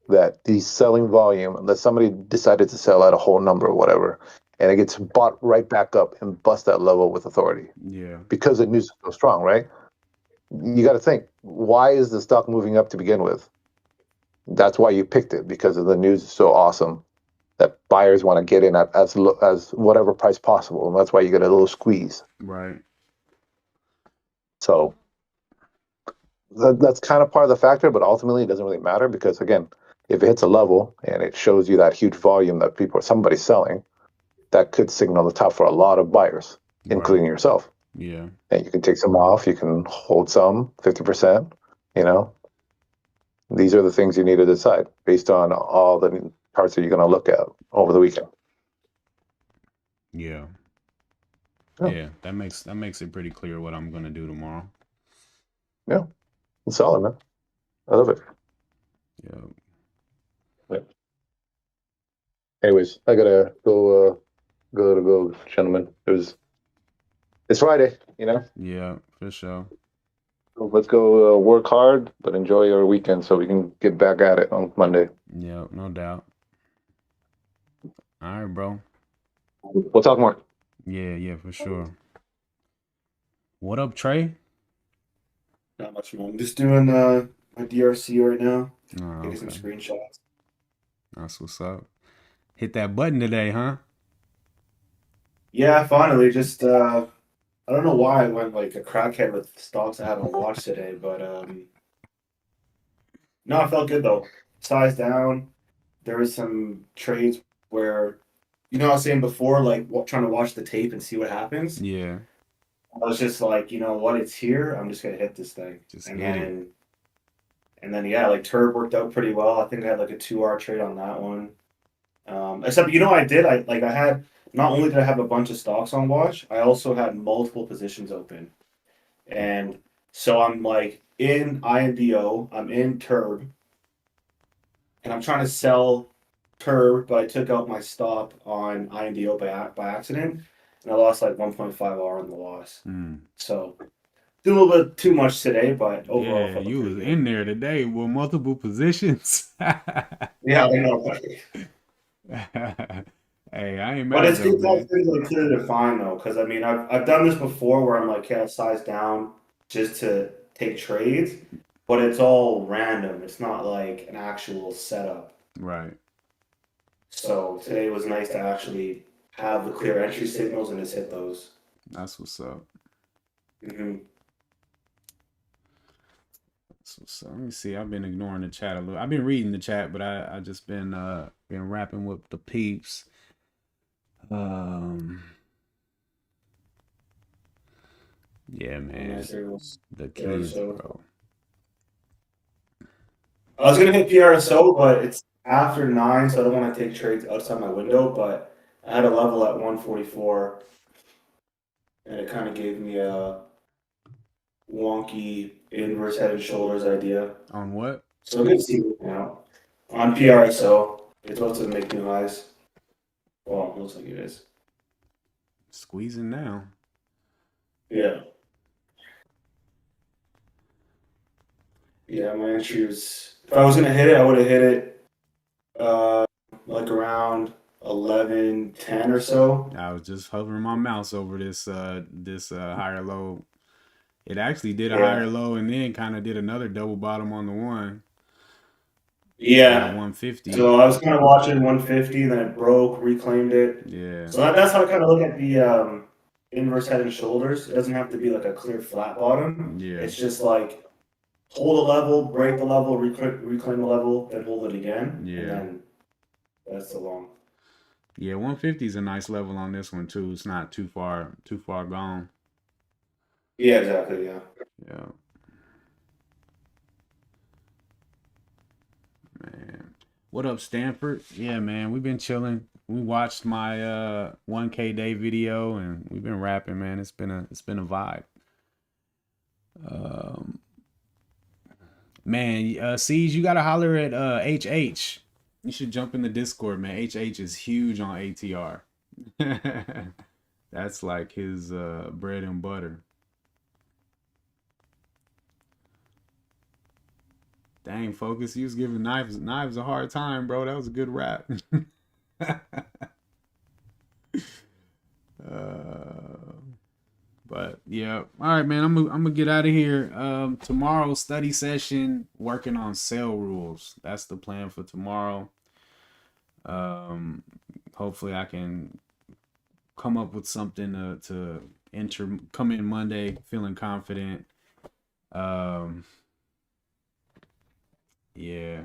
that the selling volume, that somebody decided to sell at a whole number or whatever, and it gets bought right back up and bust that level with authority yeah, because the news is so strong, right? You got to think, why is the stock moving up to begin with? That's why you picked it, because of the news is so awesome that buyers want to get in at as whatever price possible, and that's why you get a little squeeze. right, So that's kind of part of the factor, but ultimately it doesn't really matter because again, if it hits a level and it shows you that huge volume that somebody's selling, that could signal the top for a lot of buyers, right, including yourself. yeah, And you can take some off, you can hold some 50%. You know, these are the things you need to decide based on all the charts that you're going to look at over the weekend. yeah, Yeah. yeah. That makes it pretty clear what I'm gonna do tomorrow. Yeah, it's solid, man. I love it. Yeah. Yeah. Anyways, I gotta go, gentlemen. It's Friday, you know. Yeah, for sure. So let's go work hard, but enjoy your weekend so we can get back at it on Monday. Yeah, no doubt. All right, bro. We'll talk more. Yeah, yeah, for sure. What up, Trey? Not much more. I'm just doing my DRC right now, Oh, taking some okay. screenshots. That's what's up. Hit that button today, huh? Yeah, finally, just I don't know why I went like a crackhead with stocks I haven't watched today, but no, I felt good though. Size down. There was some trades where, I was saying before, like trying to watch the tape and see what happens. Yeah, I was just like, you know what, it's here. I'm just gonna hit this thing, just and hit it. then yeah, like Turb worked out pretty well. I think I had like a 2 hour trade on that one. Except what I did. I had not only did I have a bunch of stocks on watch, I also had multiple positions open, and so I'm like in INDO, I'm in Turb, and I'm trying to sell Turb, but I took out my stop on INDO by accident, and I lost like 1.5 R on the loss. Mm. So did a little bit too much today, but overall Yeah, felt you pretty was good. in there today with multiple positions. Yeah, I know. Hey, I ain't But mad it's though, good to have man. things like clear to define though, because I mean I've done this before where I'm like, yeah, size down just to take trades, but it's all random. It's not like an actual setup. Right. So today was nice to actually have the clear entry signals and just hit those. That's what's up. Hmm. That's what's up. Let me see. I've been ignoring the chat a little. I've been reading the chat, but I just been rapping with the peeps. Um yeah, man. Nice there. The kids, PRSO. bro. I was gonna hit PRSO, but it's after 9, so I don't want to take trades outside my window. But I had a level at 144, and it kind of gave me a wonky inverse head and shoulders idea. On what? So good to see it now. On PRSO, it's about to make new highs. Well, it looks like it is. Squeezing now. Yeah. Yeah, my entry was. If I was gonna hit it, I would have hit it like around 11:10 or so. I was just hovering my mouse over this higher low. It actually did a Yeah. higher low and then kind of did another double bottom on the one at Yeah. 150. So I was kind of watching 150, then it broke, reclaimed it. Yeah. So that's how I kind of look at the inverse head and shoulders. It doesn't have to be like a clear flat bottom. Yeah. It's just like hold a level, break the level, reclaim the level, then hold it again, and Yeah. then that's the long. Yeah, 150 is a nice level on this one too. It's not too far gone. Yeah, exactly. Yeah. Yeah. Man. What up, Stanford? Yeah, man. We've been chilling. We watched my 1K day video and we've been rapping, man. It's been a vibe. Um Man, Siege, you gotta holler at HH. You should jump in the Discord, man. HH is huge on ATR. That's like his bread and butter. Dang, Focus, you was giving knives a hard time, bro. That was a good rap. uh, but yeah, all right, man. I'm gonna get out of here. Tomorrow study session, working on sale rules. That's the plan for tomorrow. Hopefully I can come up with something to come in Monday feeling confident. Yeah,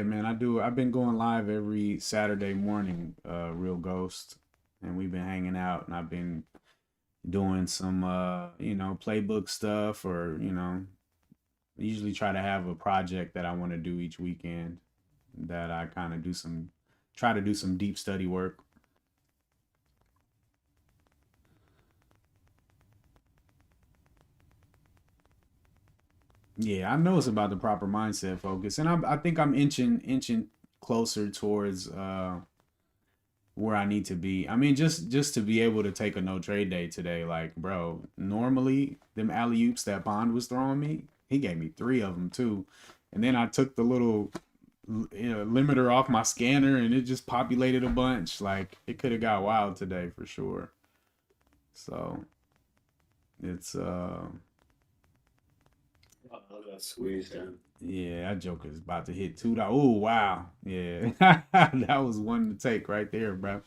man. I've been going live every Saturday morning, Real Ghost, and we've been hanging out, and I've been doing some playbook stuff, or I usually try to have a project that I want to do each weekend that I kind of try to do some deep study work. Yeah, I know it's about the proper mindset focus, and I think I'm inching closer towards where I need to be. I mean, just to be able to take a no trade day today, like, bro, normally them alley oops that Bond was throwing me, he gave me 3 of them too, and then I took the little limiter off my scanner and it just populated a bunch. Like, it could have got wild today for sure. So it's Oh, look at that squeeze, man. yeah, that Joker's about to hit $2. Oh wow, yeah, that was one to take right there, bro.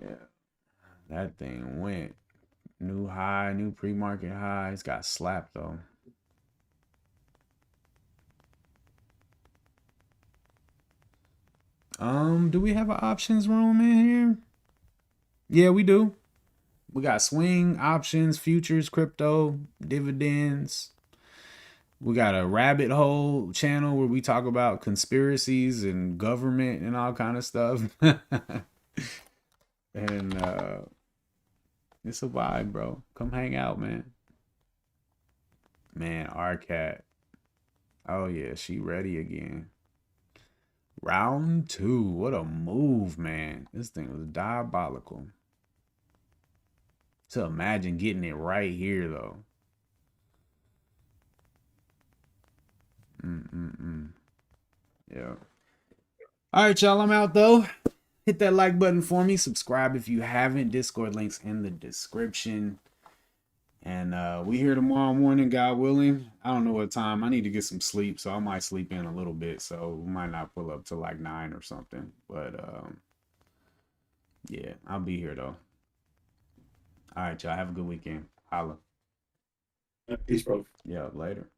Yeah, that thing went new high, new pre-market high. It's got slapped though. Do we have an options room in here? Yeah, we do. We got swing, options, futures, crypto, dividends. We got a rabbit hole channel where we talk about conspiracies and government and all kind of stuff. And it's a vibe, bro. Come hang out, man. Man, our cat. Oh yeah, she ready again. Round 2. What a move, man. This thing was diabolical. To imagine getting it right here, though. Yeah. All right, y'all. I'm out, though. Hit that like button for me. Subscribe if you haven't. Discord links in the description. And we here tomorrow morning, God willing. I don't know what time. I need to get some sleep, so I might sleep in a little bit. So we might not pull up to like 9 or something. But yeah, I'll be here though. All right, y'all. Have a good weekend. Holla. Peace, bro. Yeah, later.